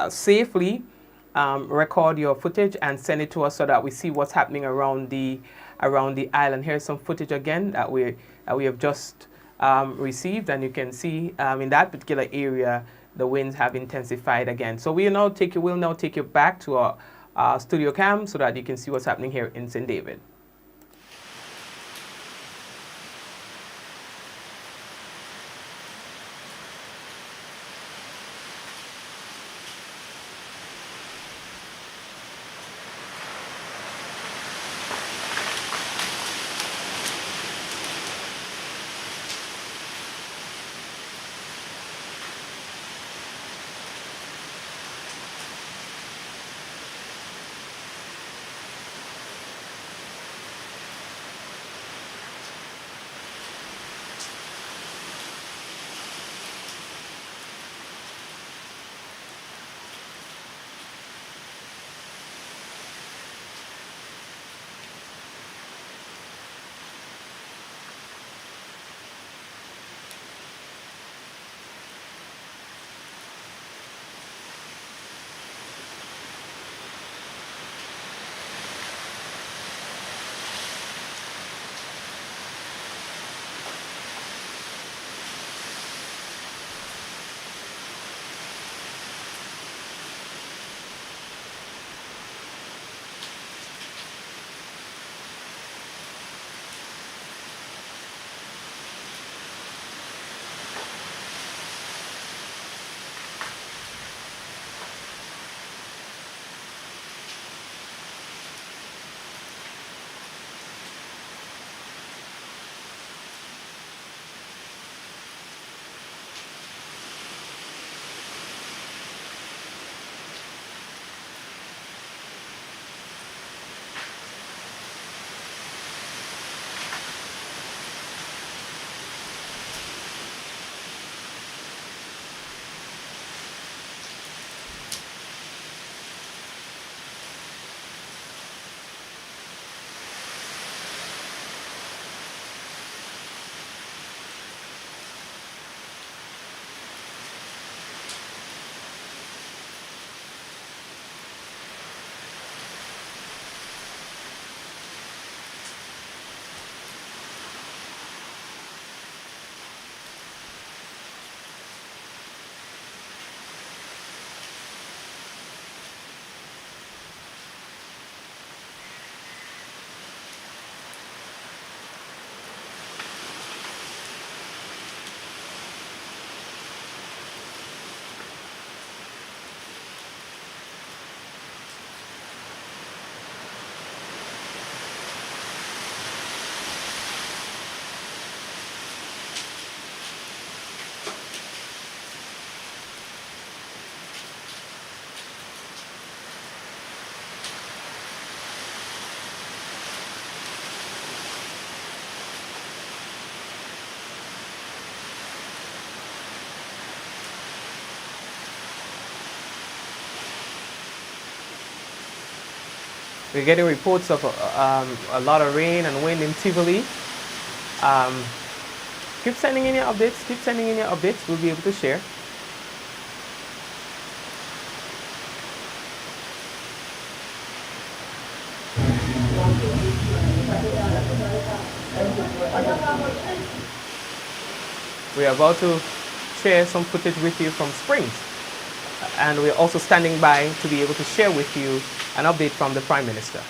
safely record your footage and send it to us so that we see what's happening around the island. Here's some footage again that we have just received, and you can see in that particular area the winds have intensified again. So we'll now take you back to our studio cam so that you can see what's happening here in St. David. We're getting reports of a lot of rain and wind in Tivoli. Um, keep sending in your updates. Keep sending in your updates. We'll be able to share. We're about to share some footage with you from Springs. And we're also standing by to be able to share with you an update from the Prime Minister.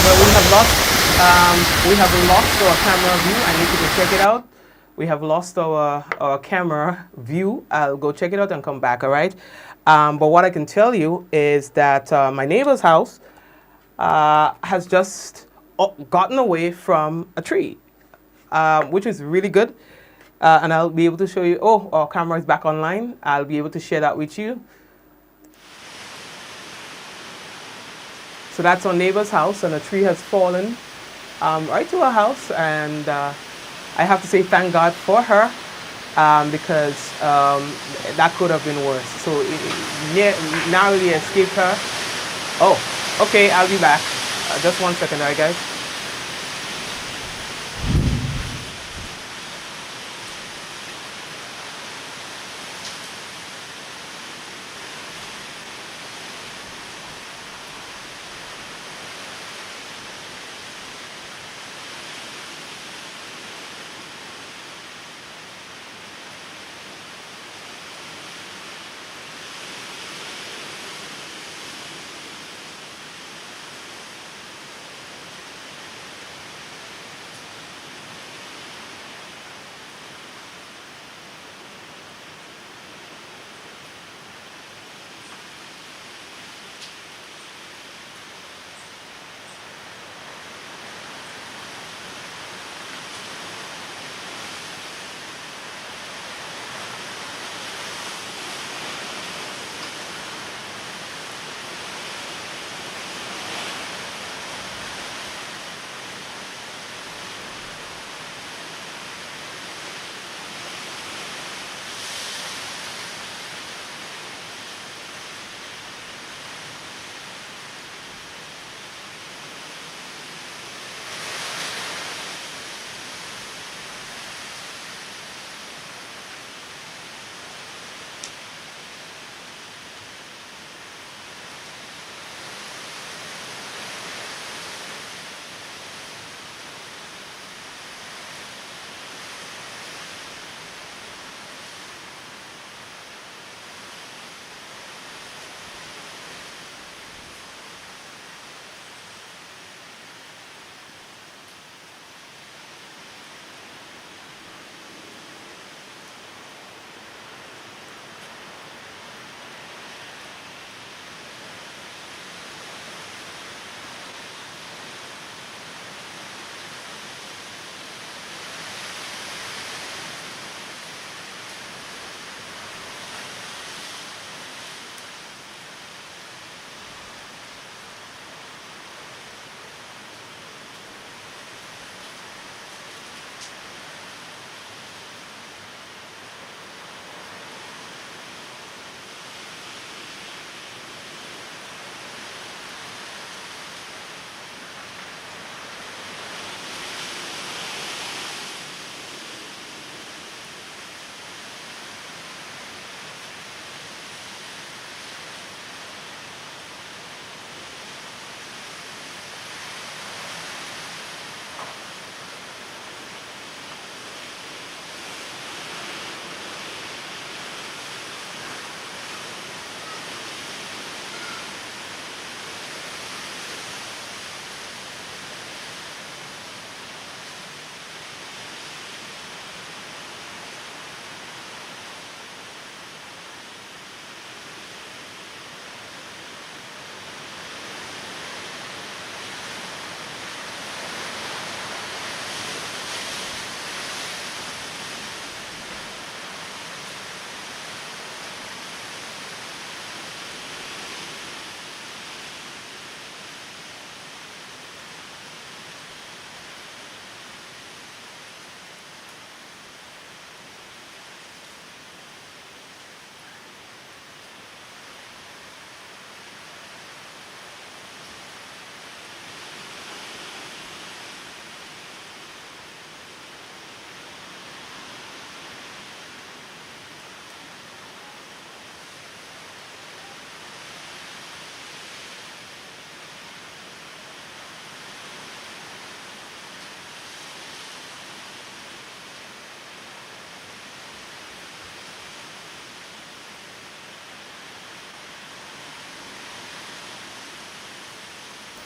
Well, we have lost our camera view. I need you to check it out. We have lost our camera view. I'll go check it out and come back, all right? But what I can tell you is that my neighbor's house has just gotten away from a tree, which is really good. And I'll be able to show you, oh, our camera is back online. I'll be able to share that with you. So that's our neighbor's house, and a tree has fallen right to our house. And I have to say thank God for her, because that could have been worse. So it narrowly escaped her. Oh, okay, I'll be back. Just 1 second, all right, guys.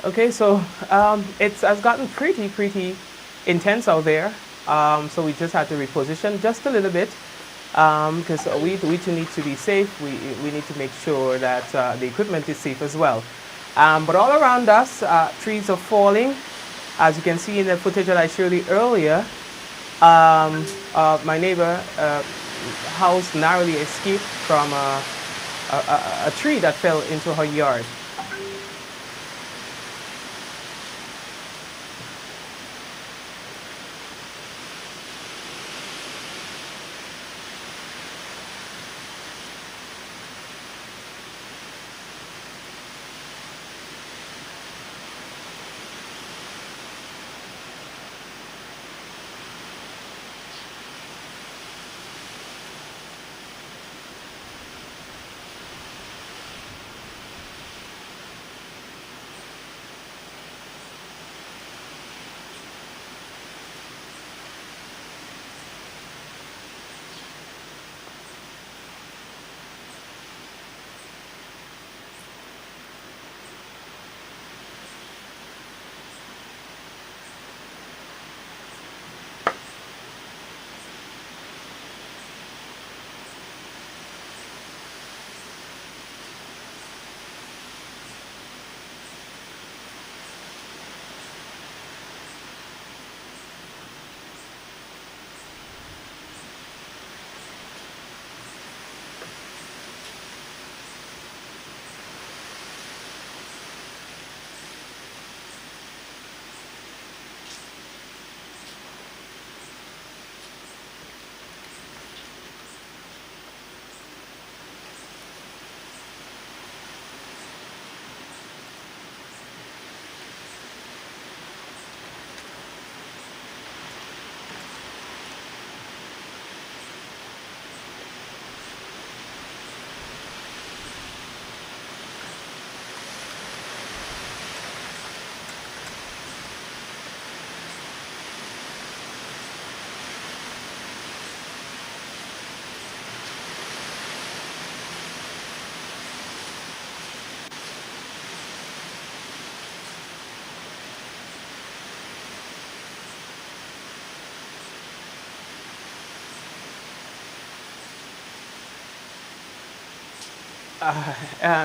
Okay, so it has gotten pretty intense out there. So we just had to reposition just a little bit because we too need to be safe. We need to make sure that the equipment is safe as well. But all around us, trees are falling. As you can see in the footage that I showed you earlier, my neighbor house narrowly escaped from a tree that fell into her yard.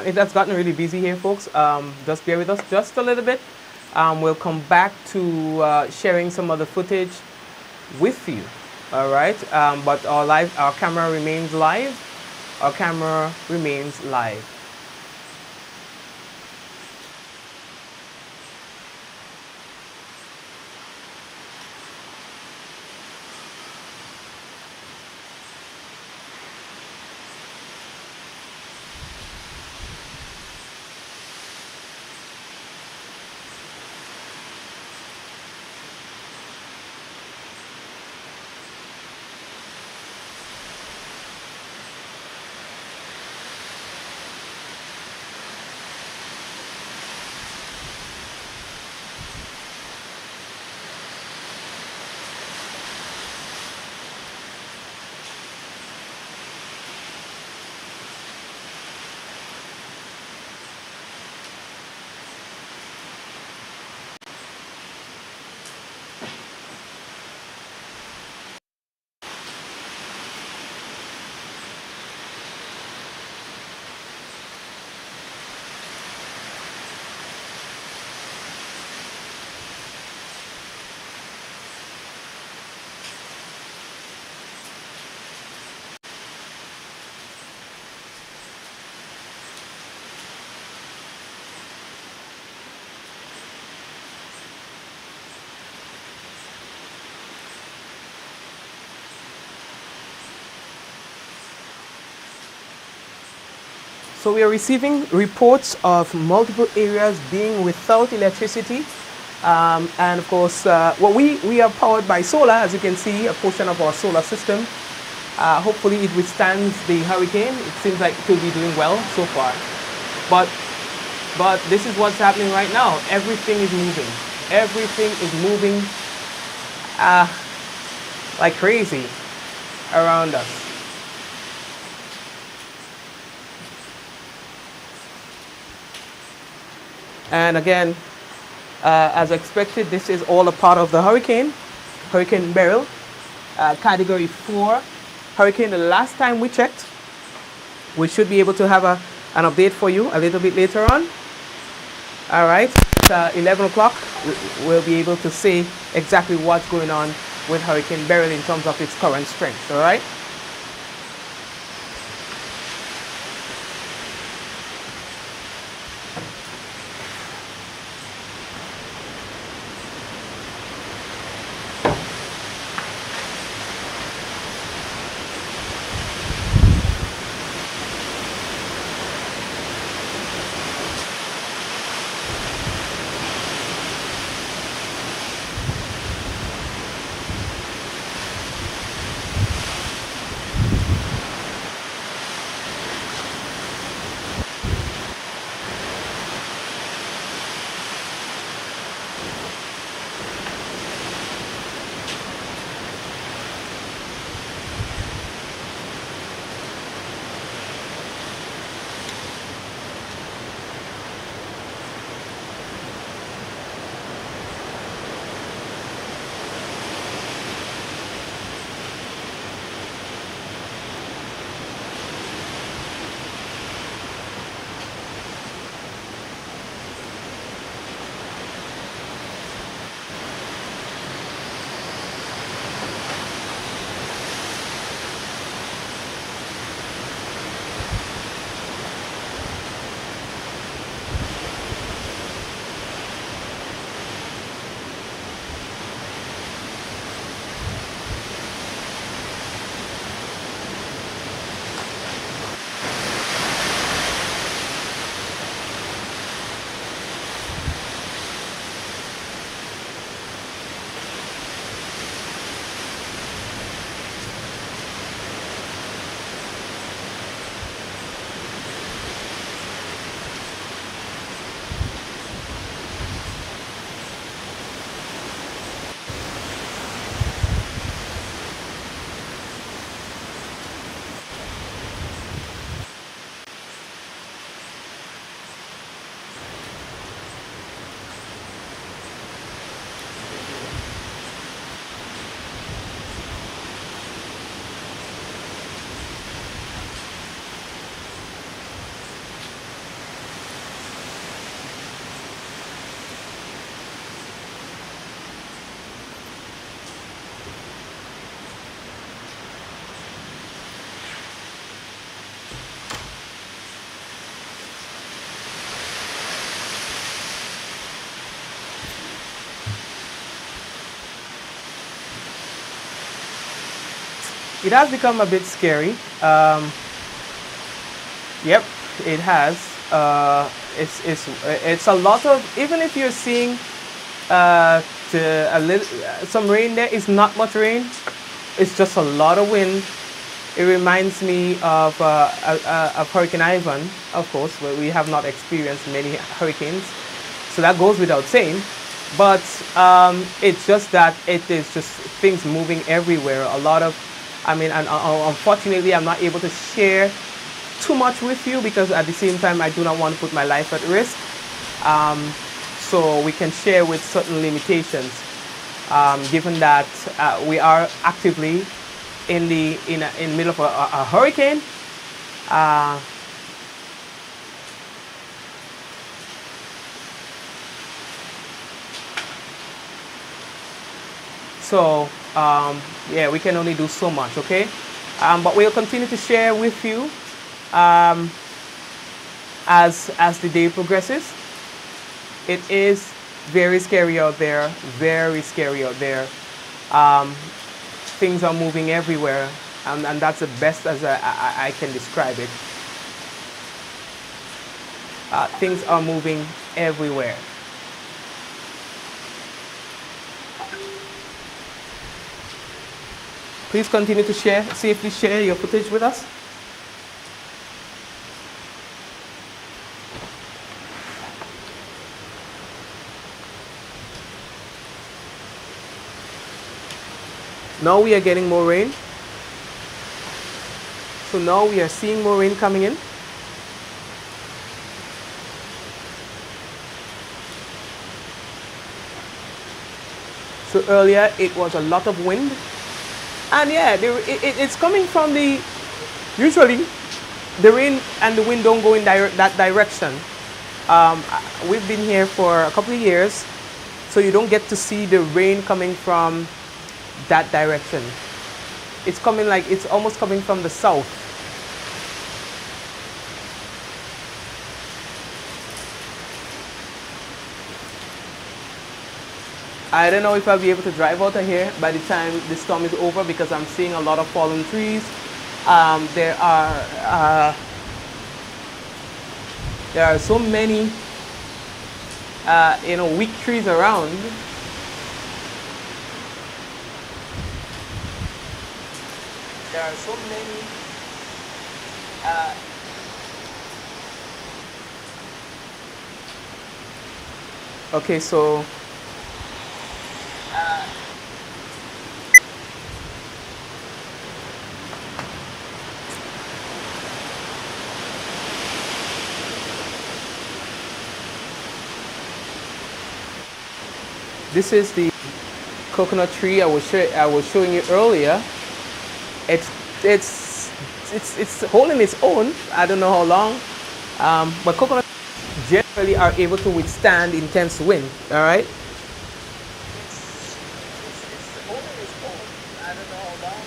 It has gotten really busy here, folks. Just bear with us just a little bit. We'll come back to sharing some of the footage with you. All right, but our camera remains live. Our camera remains live. So we are receiving reports of multiple areas being without electricity. And of course, we are powered by solar, as you can see, a portion of our solar system. Hopefully it withstands the hurricane. It seems like it will be doing well so far. But this is what's happening right now. Everything is moving. Everything is moving like crazy around us. And again, As expected, this is all a part of the hurricane, Hurricane Beryl, Category 4 hurricane. The last time we checked, we should be able to have an update for you a little bit later on. All right, at 11 o'clock, we'll be able to say exactly what's going on with Hurricane Beryl in terms of its current strength. All right. It has become a bit scary. Yep, it has. It's a lot of, even if you're seeing some rain there, it's not much rain. It's just a lot of wind. It reminds me of Hurricane Ivan, of course, where we have not experienced many hurricanes. So that goes without saying. But it's just that it is just things moving everywhere. A lot of, and unfortunately, I'm not able to share too much with you because at the same time, I do not want to put my life at risk. So we can share with certain limitations, given that we are actively in the middle of a hurricane. So yeah, we can only do so much, okay? But we'll continue to share with you as the day progresses. It is very scary out there, very scary out there. Things are moving everywhere, and that's the best as I can describe it. Things are moving everywhere. Please continue to safely share your footage with us. Now we are getting more rain. So now we are seeing more rain coming in. So earlier it was a lot of wind, and yeah, it's coming from the, usually the rain and the wind don't go in that direction. We've been here for a couple of years, so you don't get to see the rain coming from that direction. It's coming like, it's almost coming from the south. I don't know if I'll be able to drive out of here by the time the storm is over, because I'm seeing a lot of fallen trees. There are so many weak trees around. There are so many okay, so this is the coconut tree I was showing you earlier. It's holding its own. I don't know how long, but coconut generally are able to withstand intense wind. All right. It's holding its own. I don't know how long,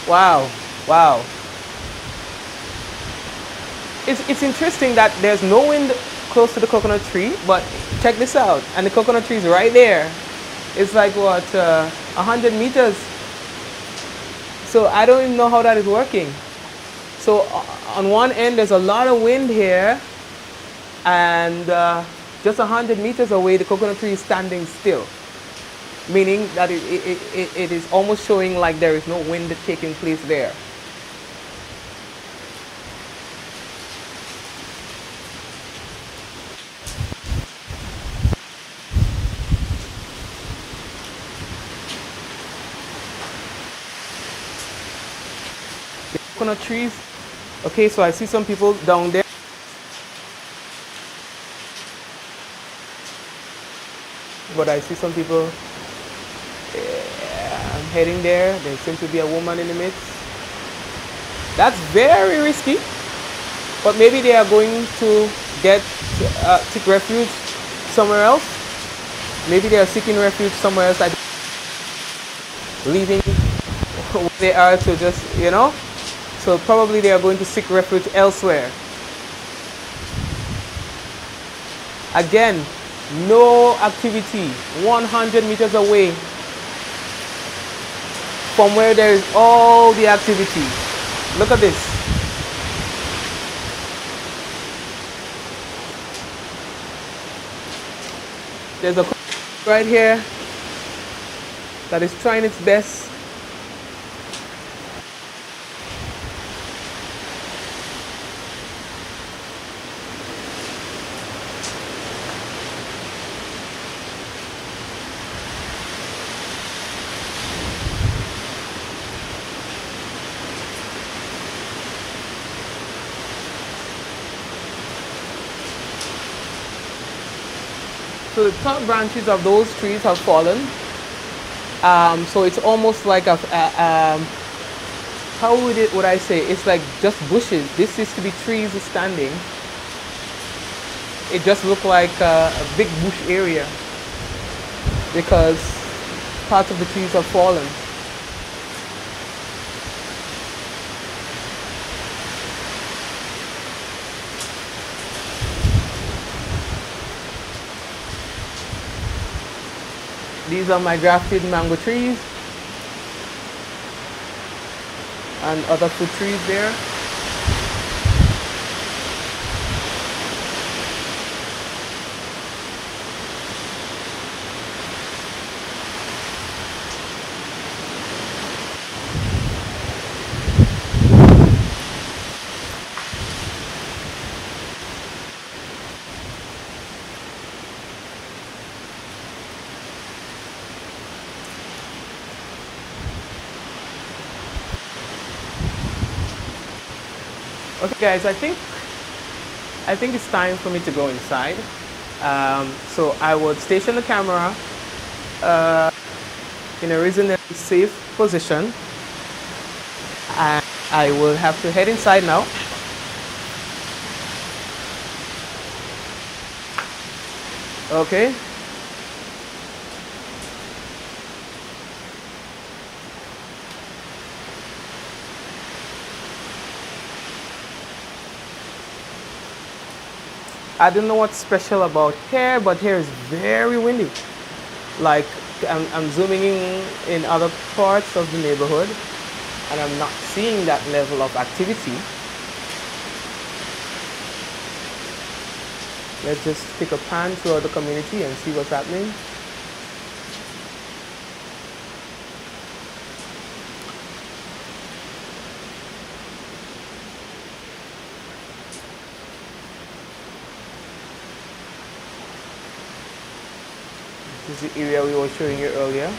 but wow, wow. It's interesting that there's no wind close to the coconut tree, but check this out, and the coconut tree is right there. It's like what, 100 meters. So I don't even know how that is working. So on one end there's a lot of wind here, and just 100 meters away the coconut tree is standing still, meaning that it is almost showing like there is no wind taking place there. Coconut trees. Okay, so I see some people down there. But I see some people heading there. There seems to be a woman in the midst. That's very risky. But maybe they are going to seek refuge somewhere else. Maybe they are seeking refuge somewhere else. Leaving where they are to just, So probably they are going to seek refuge elsewhere. Again, no activity 100 meters away from where there is all the activity. Look at this. There's a right here that is trying its best. So the top branches of those trees have fallen. So it's almost like how would I say? It's like just bushes. This used to be trees standing. It just looked like a big bush area because parts of the trees have fallen. These are my grafted mango trees and other fruit trees there. Okay guys, I think I think it's time for me to go inside. So I would station the camera in a reasonably safe position, and I will have to head inside now. Okay. I don't know what's special about here, but here is very windy. Like I'm zooming in other parts of the neighborhood, and I'm not seeing that level of activity. Let's just take a pan throughout the community and see what's happening. This is the area we were showing you earlier.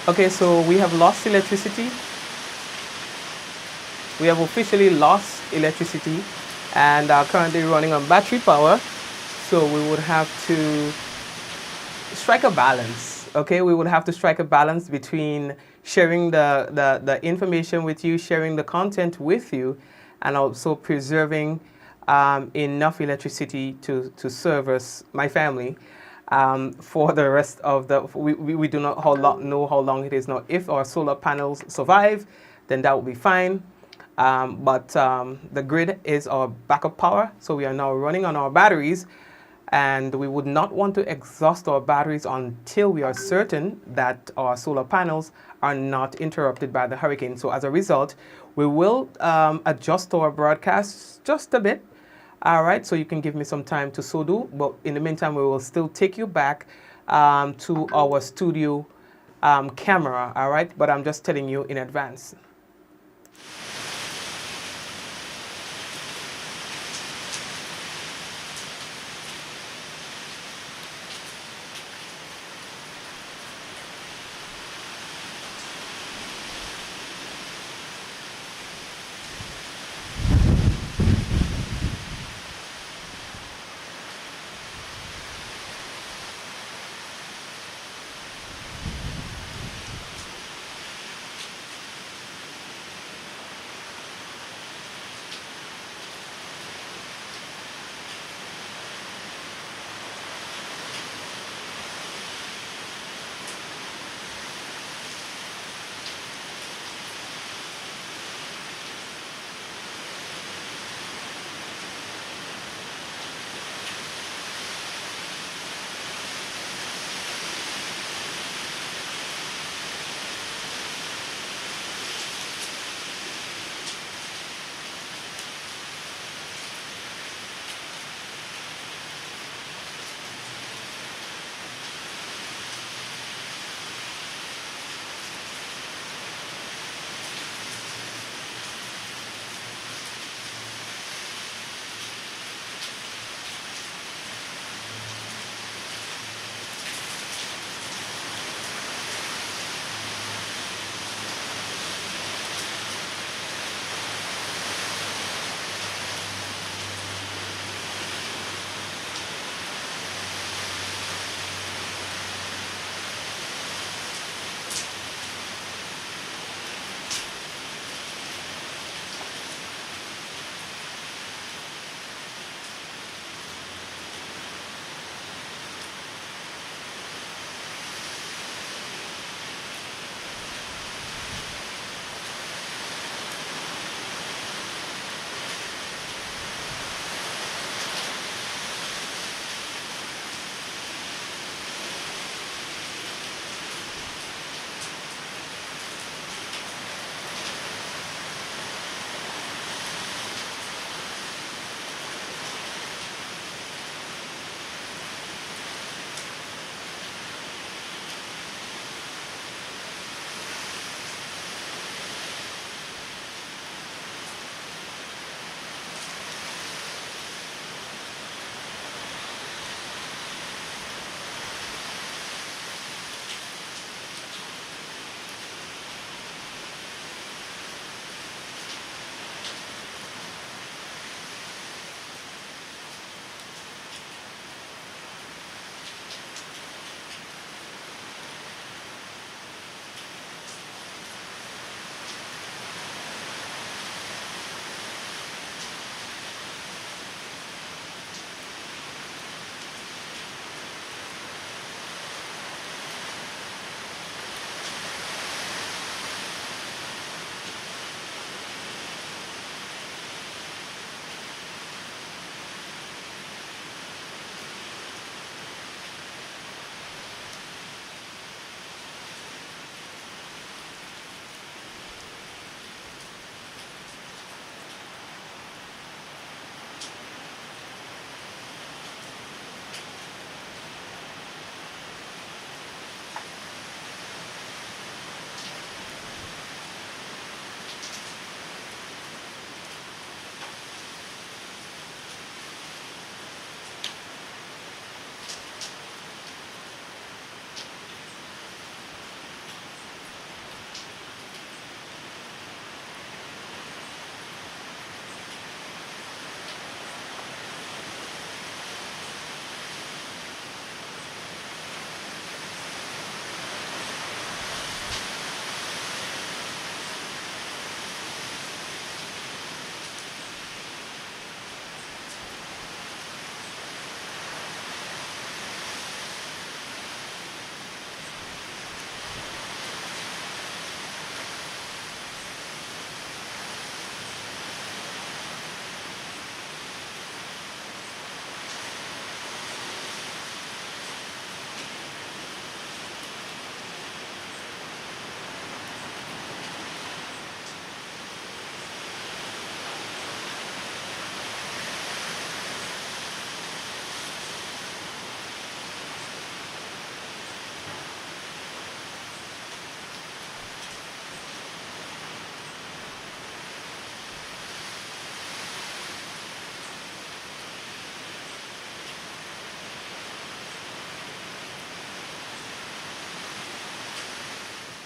Okay, so we have lost electricity. We have officially lost electricity and are currently running on battery power. So we would have to strike a balance. Okay, we would have to strike a balance between sharing the information with you, sharing the content with you, and also preserving enough electricity to service my family for the rest of the. We do not know how long it is now. If our solar panels survive, then that will be fine. But the grid is our backup power, so we are now running on our batteries, and we would not want to exhaust our batteries until we are certain that our solar panels are not interrupted by the hurricane. So as a result, we will adjust our broadcasts just a bit. All right, so you can give me some time to so do, but in the meantime, we will still take you back to our studio camera. All right, but I'm just telling you in advance.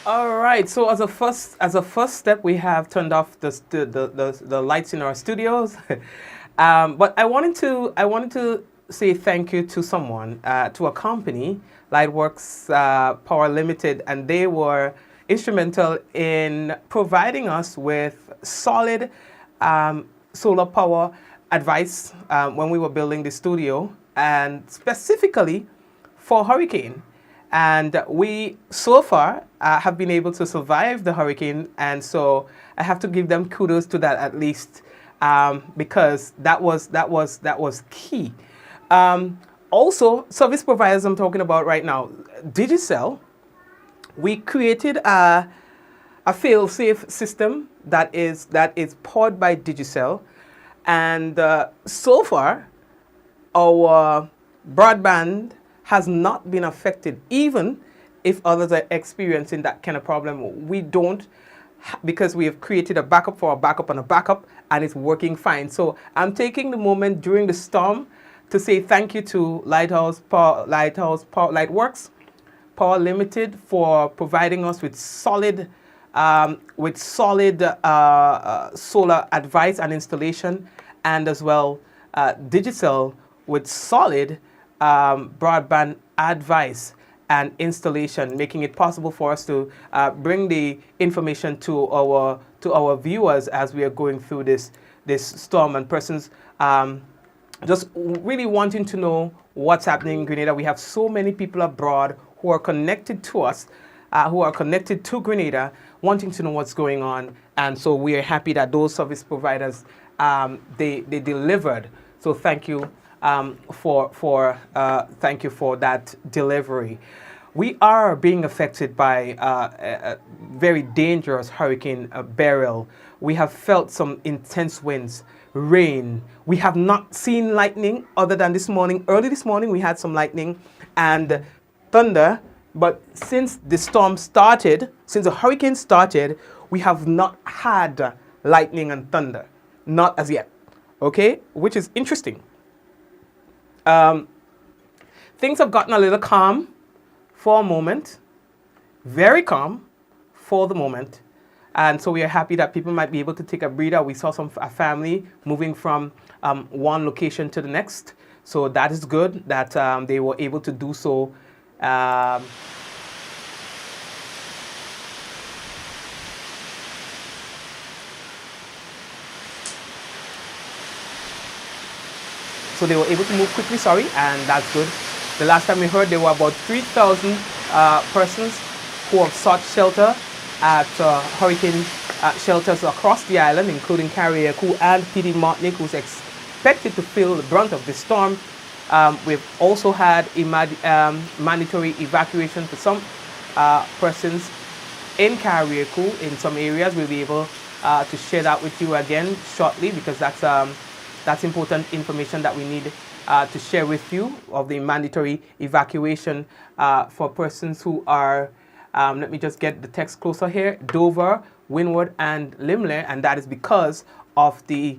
All right. So as a first step, we have turned off the lights in our studios. But I wanted to say thank you to someone, to a company, Lightworks Power Limited, and they were instrumental in providing us with solid solar power advice when we were building the studio, and specifically for hurricane. And we so far have been able to survive the hurricane, and so I have to give them kudos to that at least, because that was key. Also, service providers I'm talking about right now, Digicel, we created a fail-safe system that is powered by Digicel, and so far our broadband has not been affected, even if others are experiencing that kind of problem. We don't, because we have created a backup for a backup and a backup, and it's working fine. So I'm taking the moment during the storm to say thank you to Lightworks Power Limited for providing us with solid solar advice and installation, and as well Digicel with solid broadband advice and installation, making it possible for us to bring the information to our viewers as we are going through this storm, and persons just really wanting to know what's happening in Grenada. We have so many people abroad who are connected to us, who are connected to Grenada, wanting to know what's going on, and so we are happy that those service providers they delivered. So thank you thank you for that delivery. We are being affected by a very dangerous hurricane Beryl. We have felt some intense winds, rain. We have not seen lightning other than this morning. Early this morning, we had some lightning and thunder. But since the storm started, since the hurricane started, we have not had lightning and thunder. Not as yet. Okay? Which is interesting. Things have gotten a little calm for a moment, very calm for the moment, and so we are happy that people might be able to take a breather. We saw a family moving from one location to the next, so that is good that they were able to do so. So they were able to move quickly, and that's good. The last time we heard, there were about 3,000 persons who have sought shelter at hurricane shelters across the island, including Carriacou and PD Martinique, who's expected to feel the brunt of the storm. We've also had mandatory evacuation for some persons in Carriacou in some areas. We'll be able to share that with you again shortly, because that's important information that we need to share with you, of the mandatory evacuation for persons who are, let me just get the text closer here, Dover, Windward, and Limler, and that is because of the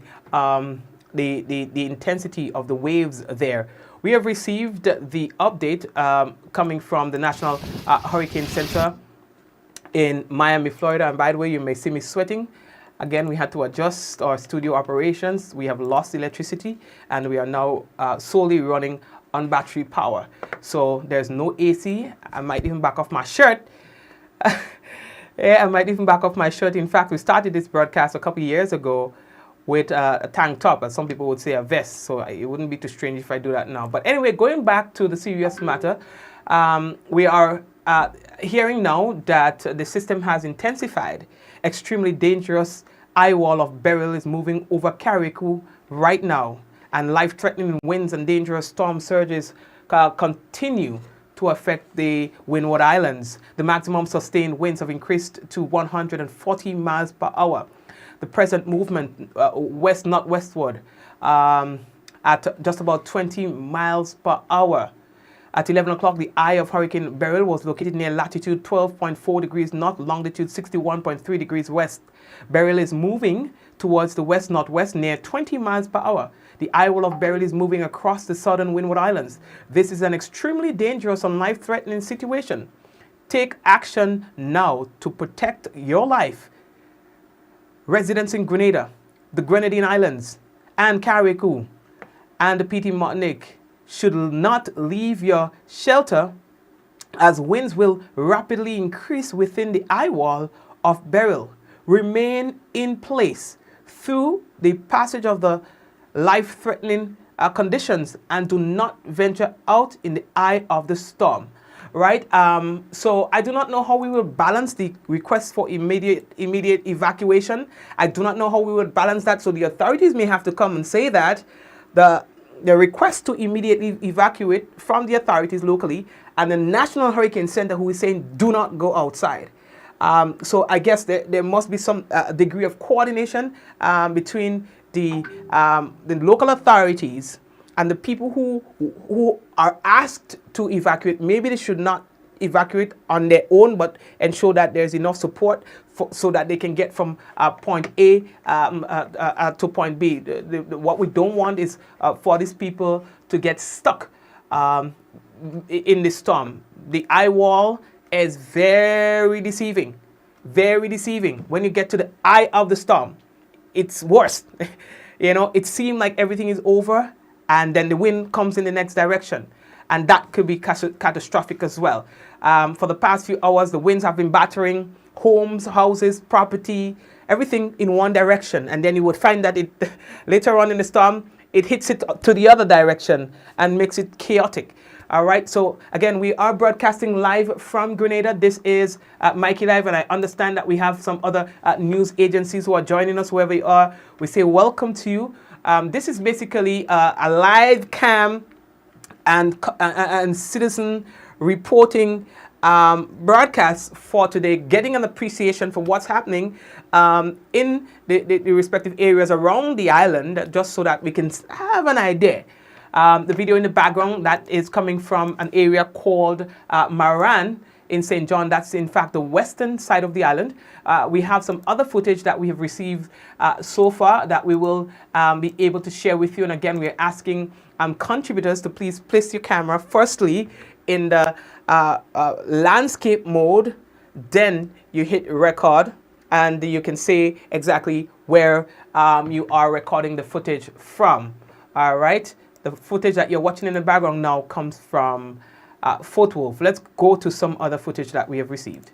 intensity of the waves there. We have received the update coming from the National Hurricane Center in Miami, Florida, and by the way, you may see me sweating. Again, we had to adjust our studio operations. We have lost electricity, and we are now solely running on battery power. So there's no AC. I might even back off my shirt. Yeah, I might even back off my shirt. In fact, we started this broadcast a couple of years ago with a tank top, as some people would say a vest. So it wouldn't be too strange if I do that now. But anyway, going back to the serious matter, we are hearing now that the system has intensified. Extremely dangerous Eyewall of Beryl is moving over Carriacou right now, and life-threatening winds and dangerous storm surges continue to affect the Windward Islands. The maximum sustained winds have increased to 140 miles per hour. The present movement west-northwestward at just about 20 miles per hour. At 11 o'clock, the eye of Hurricane Beryl was located near latitude 12.4 degrees north, longitude 61.3 degrees west. Beryl is moving towards the west-northwest near 20 miles per hour. The Eyewall of Beryl is moving across the southern Windward Islands. This is an extremely dangerous and life-threatening situation. take action now to protect your life. Residents in Grenada, the Grenadine Islands, and Carriacou, and the PT Martinique should not leave your shelter as winds will rapidly increase within the eyewall of Beryl. Remain in place through the passage of the life-threatening conditions and do not venture out in the eye of the storm. Right? So I do not know how we will balance the request for immediate evacuation. I do not know how we would balance that. So the authorities may have to come and say that the request to immediately evacuate from the authorities locally, and the National Hurricane Center who is saying do not go outside. So I guess there must be some degree of coordination between the local authorities and the people who are asked to evacuate. Maybe they should not evacuate on their own, but ensure that there's enough support so that they can get from point A to point B. What we don't want is for these people to get stuck in the storm. The eyewall is very deceiving, very deceiving. When you get to the eye of the storm, it's worse. You know, it seems like everything is over, and then the wind comes in the next direction, and that could be catastrophic as well. For the past few hours, the winds have been battering homes, houses, property, everything in one direction, and then you would find that it later on in the storm, it hits it to the other direction and makes it chaotic. All right, so again, we are broadcasting live from Grenada. This is Mikey Live, and I understand that we have some other news agencies who are joining us wherever you are. We say welcome to you. This is basically a live cam and citizen reporting broadcast for today, getting an appreciation for what's happening in the respective areas around the island, just so that we can have an idea. The video in the background, that is coming from an area called Maran in St. John. That's in fact the western side of the island. We have some other footage that we have received so far that we will be able to share with you. And again, we're asking contributors to please place your camera firstly in the landscape mode, then you hit record, and you can say exactly where you are recording the footage from. All right. The footage that you're watching in the background now comes from Fort Wolf. Let's go to some other footage that we have received.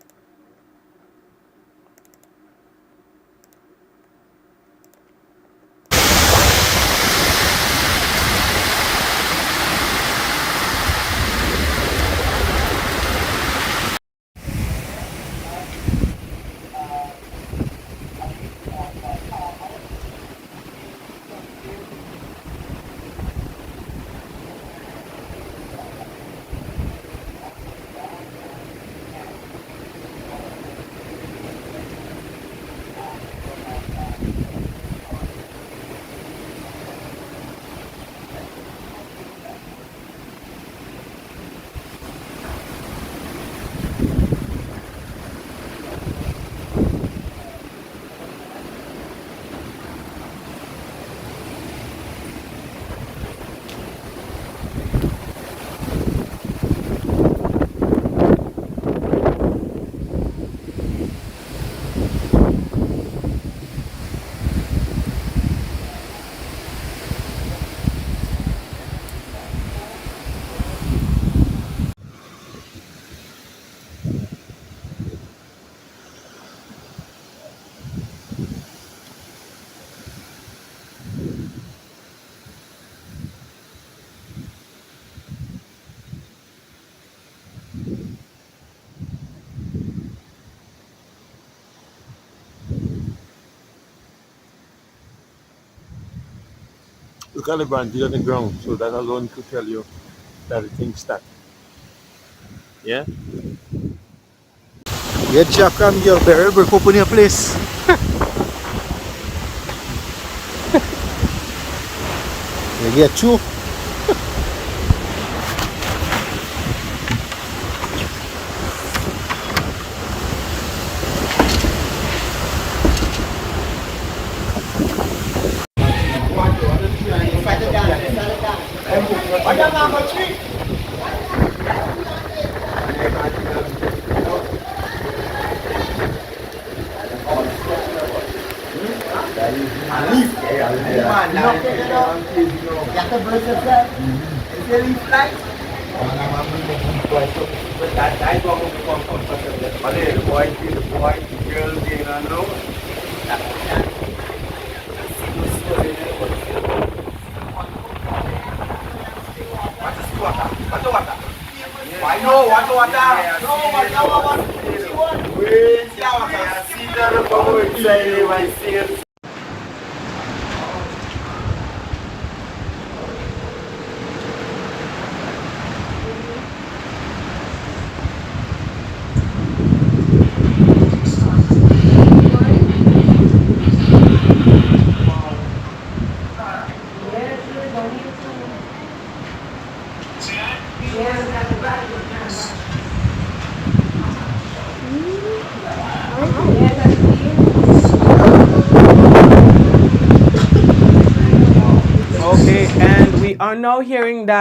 Look at the branches on the ground, so that alone could tell you that the thing's stuck. Yeah? Yeah, Jack and your Beryl break open your place. You get you. Okay, and we are now hearing that